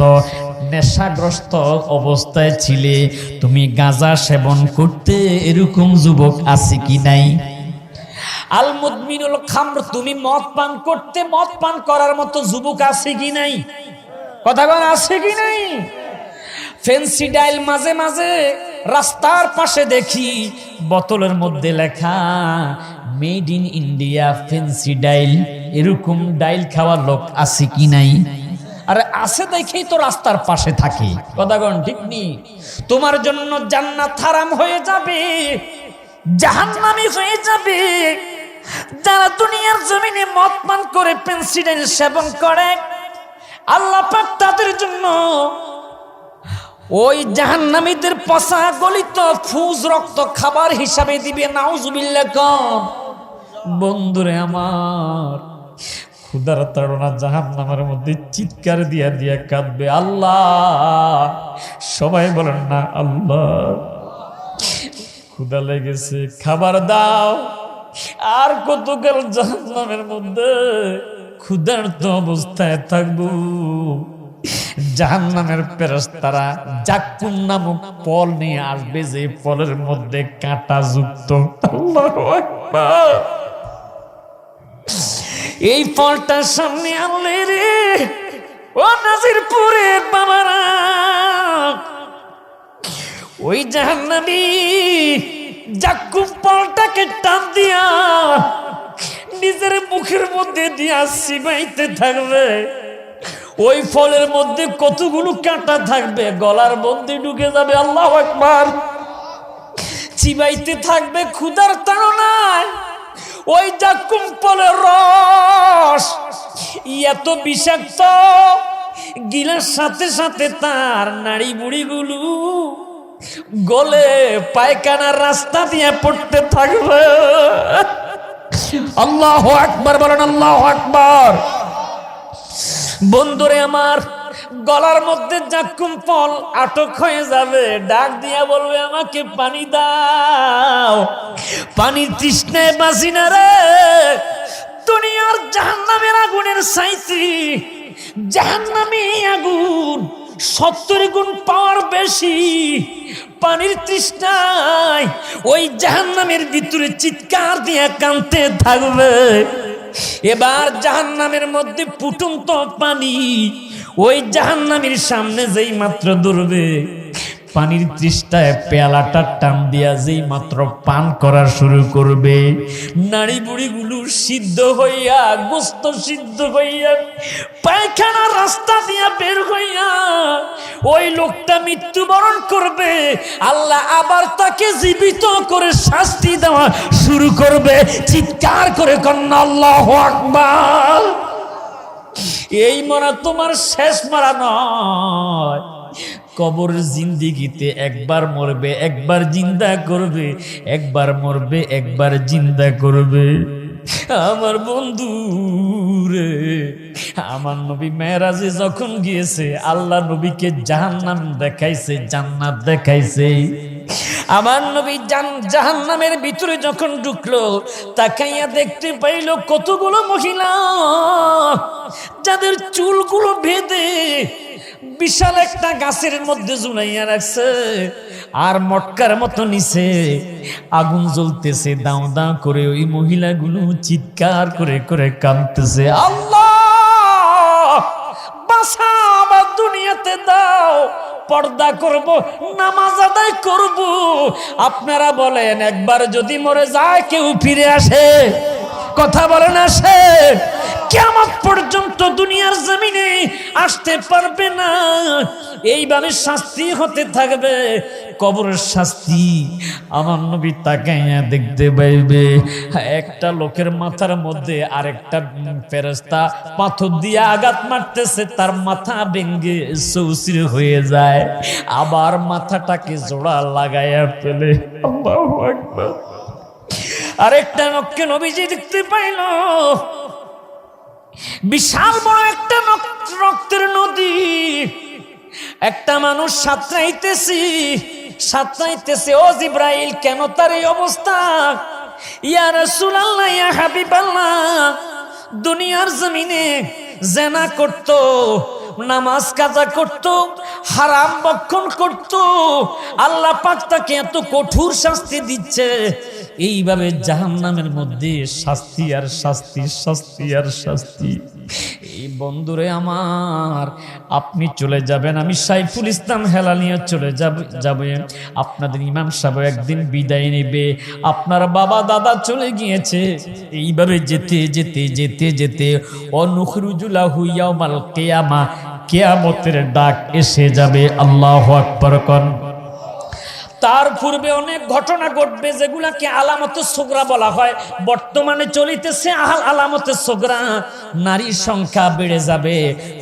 নেশাগ্রস্ত অবস্থায় ছিলে, তুমি গাঁজা সেবন করতে, এরকম যুবক আছে কি নাই? আল মুদমিনুল খামর, তুমি মদ পান করতে, মদ পান করার মতো যুবক আছে কি নাই? কথা বল, আছে কি নাই? ফেন্সি ডাইল মাঝে মাঝে রাস্তার পাশে দেখি, বোতলের মধ্যে লেখা মেড ইন ইন্ডিয়া ফেন্সি ডাইল। এরকম ডাইল খাওয়ার লোক আছে কি নাই? আরে আছে দেখেই তো রাস্তার পাশে থাকে। কথা কোন ঠিক নেই? তোমার জন্য জান্নাত হারাম হয়ে যাবে, জাহান্নামী হয়ে যাবে। যারা দুনিয়ার জমিনে মদ পান করে, ফেন্সি ডাইল সেবন করে, আল্লাহ পাক তাদের জন্য ওই জাহান্নামীদের পচা গলিত ফুজ রক্ত খাবার হিসাবে দিবে। নাউজুবিল্লাহ। কম বন্ধুরে আমার, ক্ষুধার তাড়না জাহান্নামের মধ্যে চিৎকার দিয়া দিয়া কাঁদবে, আল্লাহ। সবাই বলেন না আল্লাহ, ক্ষুধা লেগেছে, খাবার দাও। আর কতকাল জাহান্নামের মধ্যে ক্ষুধার্ত অবস্থায় থাকবো? জাহান্নামের ফেরেশতারা জাক্কুম নামক ফল নিয়ে আসবে, যে ফলের মধ্যে কাঁটা যুক্ত। আল্লাহু আকবার। এই ফলটার সামনে আনলে রে ও নাজিরপুরের বাবারা, ওই জাহান্নামী জাক্কুম ফলটাকে টান দিয়া নিজের মুখের মধ্যে দিয়া চিবাইতে থাকবে। ওই ফলের মধ্যে কতগুলো কাঁটা থাকবে, গলার মধ্যে ঢুকে যাবে। আল্লাহু আকবার। চিবাইতে থাকবে ক্ষুধার তাড়নায়। ওই জাক্কুম ফলের রস এত বিষাক্ত, গিলার সাথে সাথে তার নাড়ি বুড়িগুলো গলে পায়খানার রাস্তা দিয়ে পড়তে থাকবে। আল্লাহু আকবার বলেন, আল্লাহু আকবার। বন্ধুরে আমার, গলার মধ্যে জাক্কুম ফল আটক হয়ে যাবে, ডাক দিয়া বলবে আমাকে পানি দাও, পানির তৃষ্ণায় বাঁচি না রে। দুনিয়ার জাহান্নামের আগুনের চাইতে জাহান্নামী আগুন 70 গুণ পাওয়ার বেশি। পানির তৃষ্ণায় ওই জাহান্নামের ভিতরে চিৎকার দিয়ে কাঁদতে থাকবে। এবার জাহান্নামের মধ্যে ফুটন্ত পানি ওই জাহান্নামীর সামনে যেই মাত্র ধরবে, পানির তৃষ্ণায় পেয়ালাটা টান দিয়া যেই মাত্র পান করা শুরু করবে, নাড়ি বুড়িগুলো সিদ্ধ হইয়া, গোস্ত সিদ্ধ হইয়া, পায়খানার রাস্তা দিয়া বের হইয়া ওই লোকটা মৃত্যুবরণ করবে। আল্লাহ আবার তাকে জীবিত করে শাস্তি দেওয়া শুরু করবে। চিৎকার করে কন্যা আল্লাহু আকবার। এই মরা তোমার শেষ মরা নয়। কবর জিন্দিগিতে একবার মরবে, একবার জিন্দা করবে, একবার মরবে, একবার জিন্দা করবে। আমার বন্ধু রে, আমার নবী মেরাজে যখন গিয়েছে, আল্লাহ নবীকে জাহান্নাম দেখাইছে, জান্নাত দেখাইছে। আমার নবী জাহান্নামের ভিতরে যখন ঢুকলো, তাকাইয়া দেখতে পাইল কতগুলো মহিলা যাদের চুলগুলো বেঁধে বিশাল একটা গাছের মধ্যে ঝুলাইয়া রাখছে, আর মটকার মতো নিচে আগুন জ্বলতেছে দাও দাও করে। ওই মহিলাগুলো চিৎকার করে করে কাঁদতেছে, আল্লাহ বাঁচা, আমার দুনিয়াতে দাও, পর্দা করব, নামাজ আদায় করব। আপনারা বলেন, একবার যদি মরে যায় কেউ ফিরে আসে? কথা বলেন, আসে? কিয়ামত পর্যন্ত দুনিয়ার জমিনে আসতে পারবে না। এইভাবে শাস্তি হতে থাকবে, কবরের শাস্তি। আমার নবী তাকাইয়া দেখতে পাইবে একটা লোকের মাথার মধ্যে আরেকটা ফেরেশতা পাথর দিয়ে আঘাত মারতেছে, তার মাথা ভেঙে চৌচির হয়ে যায়, আবার মাথাটাকে জোড়া লাগাইয়া ফেলে। আল্লাহু আকবার। আরেকটা লোককে নবীজি দেখতে পাইল, বিশাল বড় একটা রক্তের নদী। একটা মানুষ সাঁতরাইতেছে। ও জিব্রাইল, কেন তার এই অবস্থা? ইয়া রাসূলুল্লাহ, ইয়া হাবিবাল্লাহ, দুনিয়ার জমিনে জিনা করত, নামাজ কাজা করত, হারাম ভক্ষণ করত, আল্লাহ পাক তাকে এত কঠোর শাস্তি দিচ্ছে। এইভাবে জাহান্নামের মধ্যে শাস্তি আর শাস্তি, শাস্তি আর শাস্তি। এই বন্ধুরে আমার, আপনি চলে যাবেন, আমি সাইফুল ইসলাম হেলালিয়া চলে যাব, আপনাদের ইমাম সাহেব একদিন বিদায় নেবে, আপনার বাবা দাদা চলে গিয়েছে। এইভাবে যেতে যেতে যেতে যেতে অনুখরুজুলাহু ইয়াউমাল কিয়ামা, কিয়ামতের ডাক এসে যাবে। আল্লাহু আকবার কোন। তার পূর্বে অনেক ঘটনা ঘটবে যেগুলাকে আলামতে সুগরা বলা হয়। বর্তমানে চলিতেছে আলামতে সুগরা। নারীর সংখ্যা বেড়ে যাবে,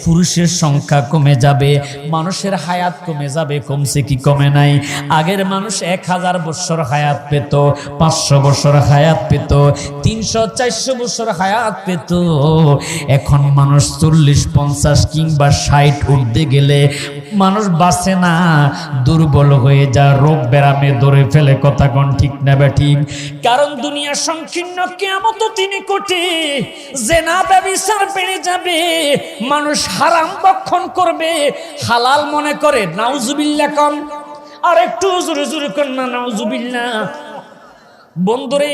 পুরুষের সংখ্যা কমে যাবে, মানুষের হায়াত কমে যাবে। কমছে কি কমে নাই? আগের মানুষ 1000 বছর হায়াত পেত, 500 বছর হায়াত পেত, 300-400 বছর হায়াত পেত। এখন মানুষ 40-50 কিংবা 60 উঠতে গেলে মানুষ বাঁচে না, দুর্বল হয়ে যায়, রোগ ব্যারামে ধরে ফেলে। কথা কোন ঠিক না বেঠিক? কারণ দুনিয়া সংকীর্ণ, কিয়ামত তিনি কোটি, জিনা ব্যভিচার বেড়ে যাবে, মানুষ হারাম ভক্ষণ করবে, হালাল মনে করে। নাউজুবিল্লাহ কন, আর একটু জোরে জোরে কন না, নাউজুবিল্লাহ। বন্ধুরে,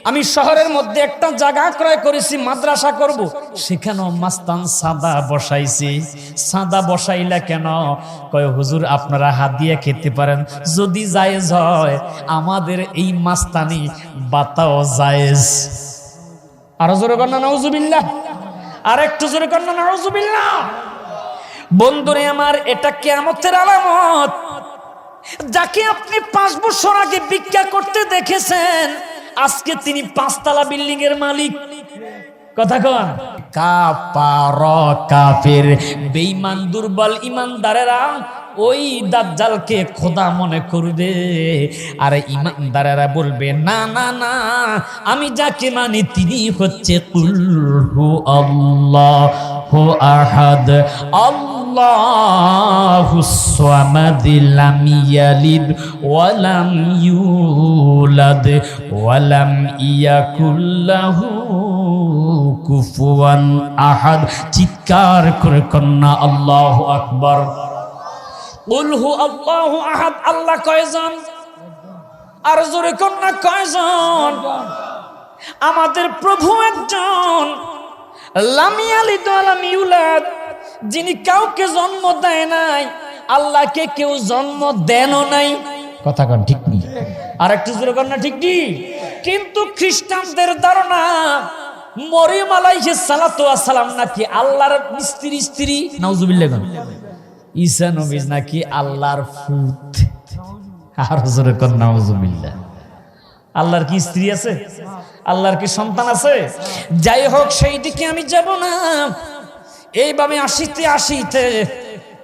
আমি শহরের মধ্যে একটা জায়গা ক্রয় করেছি, মাদ্রাসা করব, সেখানেও মাস্তান সাদা বসাইছি। সাদা বসাইলা কেন? কয় হুজুর আপনারা হাদিয়া খেতে পারেন, যদি জায়েজ হয় আমাদের এই মাস্তানি বাতাও জায়েজ। আরো জোরে কর না নাউজুবিল্লাহ, আর একটু জোরে কর না নাউজুবিল্লাহ। বন্ধুরে আমার, এটা কিয়ামতের আলামত। যাকে আপনি 5 বছর আগে ভিক্ষা করতে দেখেছেন, আজকে তিনি 5 তলা বিল্ডিং এর মালিক। কথা কন। কাফার, কাফের, বেঈমান, দুর্বল ইমানদারেরা ওই দাজ্জালকে খোদা মনে করবে, আর ঈমানদারেরা বলবে না না না, আমি যাকে মানি তিনি হচ্ছে কুল হু আল্লাহু আহাদ, আল্লাহুস সামাদ, লাম ইয়ালিদ ওয়া লাম ইউলাদ ওয়া লাম ইয়াকুল লাহু কুফুয়ান আহাদ। চিৎকার করে কন্যা আল্লাহু আকবার। কুল হু আল্লাহু আহাদ, আল্লাহ কয়জন? আর জোরে কন্যা কয়জন? আমাদের প্রভু একজন। লাম ইয়ালিদ ওয়া লাম ইউলাদ, যিনি কাউকে জন্ম দেয় নাই, আল্লাহকে কেউ জন্ম দেনও নাই। কথা কন ঠিক নেই? আর একটু জোরে কন্যা ঠিক নেই? কিন্তু খ্রিস্টানদের ধারণা মরিয়ম আলাইহিস সালাতু ওয়াস সালাম নাকি আল্লাহর স্ত্রী। নাউজুবিল্লাহ। ঈসা নবী নাকি আল্লাহর ফুত। আর জোরে কর নাউজুবিল্লাহ। আল্লাহর কি স্ত্রী আছে? আল্লাহর কি সন্তান আছে? যাই হোক, সেই দিকে আমি যাব না। এইভাবে আসিতে আসিতে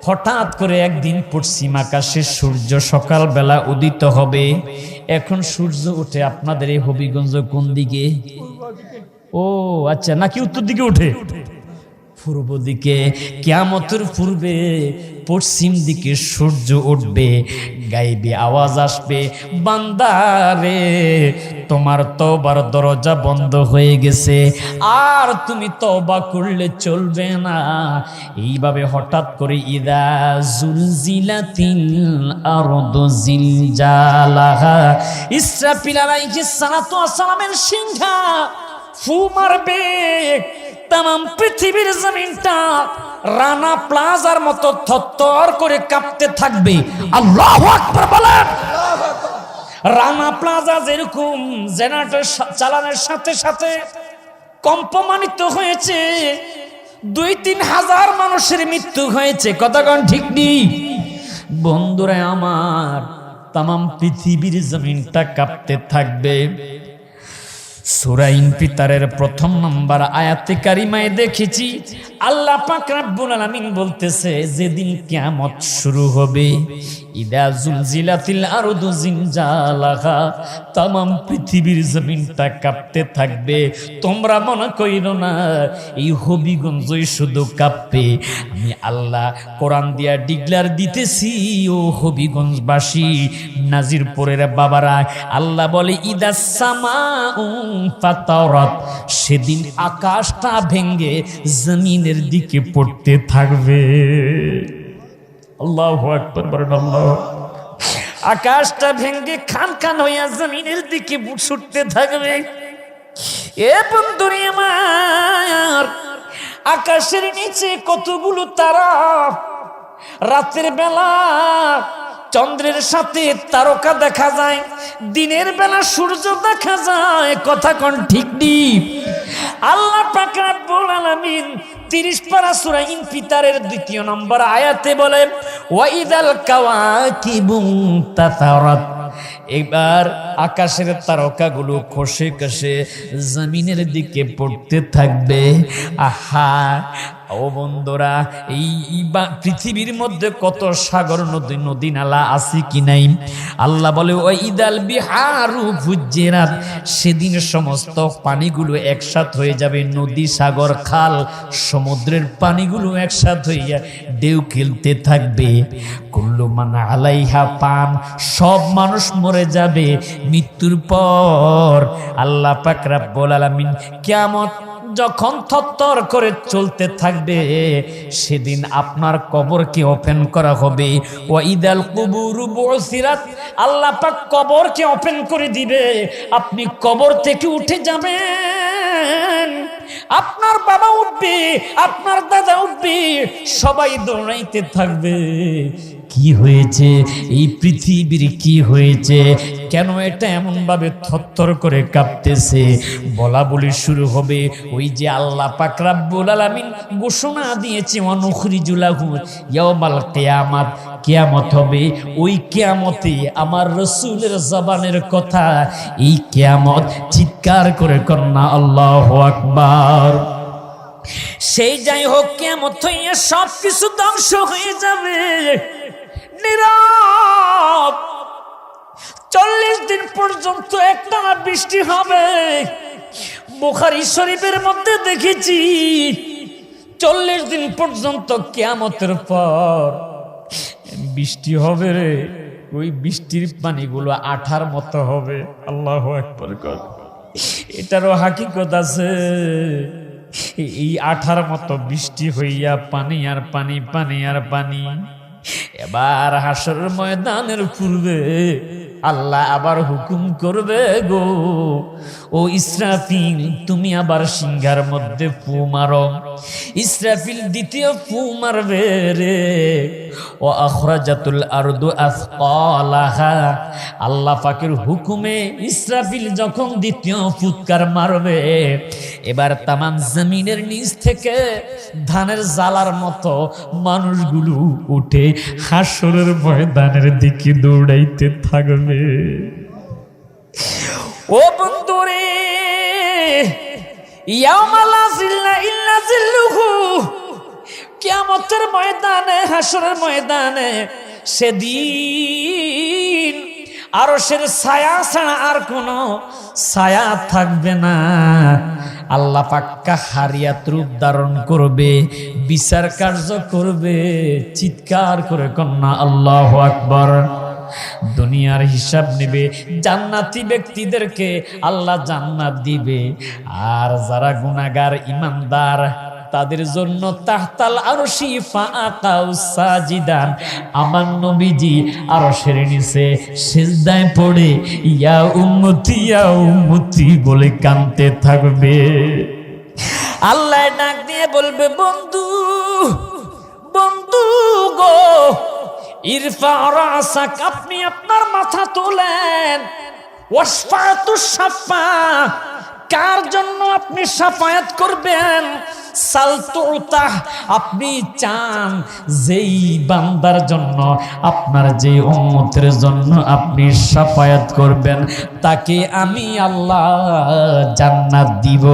হঠাৎ করে একদিন পশ্চিম আকাশে সূর্য সকাল বেলা উদিত হবে। এখন সূর্য ওঠে আপনাদের এই হবিগঞ্জ কোন দিকে? ও আচ্ছা, নাকি উত্তর দিকে ওঠে? পূর্ব দিকে। কিয়ামতের পূর্বে পশ্চিম দিকে সূর্য উঠবে, গাইবে আওয়াজ আসবে, বান্দারে তোমার তওবার দরজা বন্ধ হয়ে গেছে, আর তুমি তওবা করলে চলবে না। এইভাবে হঠাৎ করে ইদা জুলজিলাতিল আরদু জিলজালাহা, ইসরাফিল আলাইহিস সালাতু ওয়াস সালামের সিংহা ফু মারবে, তাম পৃথিবীর জমিনটা রানা প্লাজার মতো থরথর করে কাঁপতে থাকবে। আল্লাহু আকবার বলেন। রানা প্লাজা যেরকম জেনারেটর চালানোর সাথে সাথে কম্পমানিত হয়েছে, 2-3 হাজার মানুষের মৃত্যু হয়েছে। কথাগণ ঠিক নেই? বন্ধুরা আমার, তাম পৃথিবীর জমিনটা কাঁপতে থাকবে। সূরা ইনফিতারের 1 নম্বর আয়াতে কারিমায় দেখেছি আল্লাহ পাক রব্বুল আলামিন বলতেছে, যেদিন কিয়ামত শুরু হবে, ইদা জুলজিলাতিল আরদু জিলজালাহা, तमाम পৃথিবীর জমিনটা কাঁপতে থাকবে। তোমরা মনে কইরো না এই হবিগঞ্জই শুধু কাঁপবে। আমি আল্লাহ কোরআন দিয়া ডিক্লার দিতেছি, ও হবিগঞ্জবাসী, নাজিরপুরের বাবারা, আল্লাহ বলে ইদাস সামাউ ফাতারাত, সেদিন আকাশটা ভেঙে জমিনের দিকে পড়তে থাকবে। আল্লাহু আকবার বলেন। আল্লাহ। আকাশটা ভেঙে খান খান হইয়া জমিনের দিকে ছুটতে থাকবে। এ বন্ধুরে আমার, আকাশের নিচে কতগুলো তারা, রাতের বেলা চন্দ্রের সাথে তারকা দেখা যায়, দিনের বেলা সূর্য দেখা যায়। কথা কোন ঠিক নেই? আল্লাহ পাক রব্বুল আলামিন 30 পারা সূরা ইনফিতারের 2 নম্বর আয়াতে বলেন, ওয়াইদাল কাওয়াকিবু তাতারাত, এবার আকাশের তারকাগুলো খসে খসে জমিনের দিকে পড়তে থাকবে। আহা ও বন্ধুরা, এই পৃথিবীর মধ্যে কত সাগর নদী নদী নালা আছে কি নাই? আল্লাহ বলে ওয়াইদাল বিহারু ফুজ্জিরাত, সেদিন সমস্ত পানিগুলো একসাথ হয়ে যাবে। নদী, সাগর, খাল, সমুদ্রের পানিগুলো একসাথ হইয়া ঢেউ খেলতে থাকবে। কুল্লু মান আলাইহা ফান, সব মানুষ মরে যাবে। মৃত্যুর পর আল্লাহ পাক রব্বুল আলামিন কিয়ামত যখন থরথর করে চলতে থাকবে, সেদিন আপনার কবরকে ওপেন করা হবে। ওয়াইদাল কুবুরু বুসিরাত, আল্লাহ পাক কবরকে ওপেন করে দিবে। আপনি কবর থেকে উঠে যাবেন, আপনার বাবা উঠবে, আপনার দাদা উঠবে, সবাই দৌড়াইতে থাকবে। কি হয়েছে এই পৃথিবীর? কি হয়েছে? কেন এটা এমন ভাবে থরথর করে কাঁপতেছে? বলা বলি শুরু হবে। ওই যে আল্লাহ পাক রব্বুল আলামিন ঘোষণা দিয়েছে, অনুখরিজু লাহু ইয়াউমাল কিয়ামাত, কিয়ামত হবে। ওই কিয়ামতে আমার রাসূলের জবানের কথা, এই কিয়ামত। চিৎকার করে কন্যা আল্লাহু আকবার। সেই যাই হোক, কিয়ামত হইয়া সব কিছু ধ্বংস হয়ে যাবে। নীরব। 40 দিন পর্যন্ত একটানা বৃষ্টি হবে। বুখারী শরীফের মধ্যে দেখেছি 40 দিন পর্যন্ত কিয়ামতের পর বৃষ্টি হবে রে। ওই বৃষ্টির পানিগুলো আঠার মতো হবে। আল্লাহু আকবার। এটারও হাকিকত আছে। এই আঠার মতো বৃষ্টি হইয়া পানি আর পানি, পানি আর পানি। এবার হাসরের ময়দানের পূর্বে আল্লাহ আবার হুকুম করবে, গো ও ইসরাফিল তুমি আবার সিংহার মধ্যে ফু মারো। ইসরাফিল দ্বিতীয় ফু মারবে রে। ও আখরাজাতুল আরদু আসকালাহা, আল্লাহ পাকের হুকুমে ইসরাফিল যখন দ্বিতীয় ফুৎকার মারবে, এবার তামাম জমিনের নিচ থেকে ধানের জালার মতো মানুষগুলো উঠে হাসরের ময়দানের দিকে দৌড়াইতে থাকবে। ও বন্ধুরে, ইয়াউমা লা জিল্লা ইল্লা জিল্লুহু, কিয়ামতের ময়দানে, হাসরের ময়দানে সেদিন আরশের ছায়া ছাড়া আর কোনো ছায়া থাকবে না। আল্লাহ পাক কাহারিয়াত রূপ ধারণ করবে, বিচার কার্য করবে। চিৎকার করে কন্যা আল্লাহু আকবার। দুনিয়ার হিসাব নেবে, জান্নাতি ব্যক্তিদেরকে আল্লাহ জান্নাত দিবে, আর যারা গুনাহগার ইমানদার তাদের জন্য তাহতাল আরশি ফাআকাউ সাজিদান, আমার নবীজি আরশের নিচে সিজদায় পড়ে ইয়া উম্মতি বলে কাঁদতে থাকবে। আল্লাহ ডাক দিয়ে বলবে, বন্ধু বন্ধু গো, ইরফা রাসাক, আপনি আপনার মাথা তোলেন। ওয়াসফাতুস শাফা, কার জন্য আপনি শাফায়াত করবেন? সালতুতাহ, আপনি চান যেই বান্দার জন্য, আপনার যে উম্মতের জন্য আপনি শাফায়াত করবেন, তাকে আমি আল্লাহ জান্নাত দিব।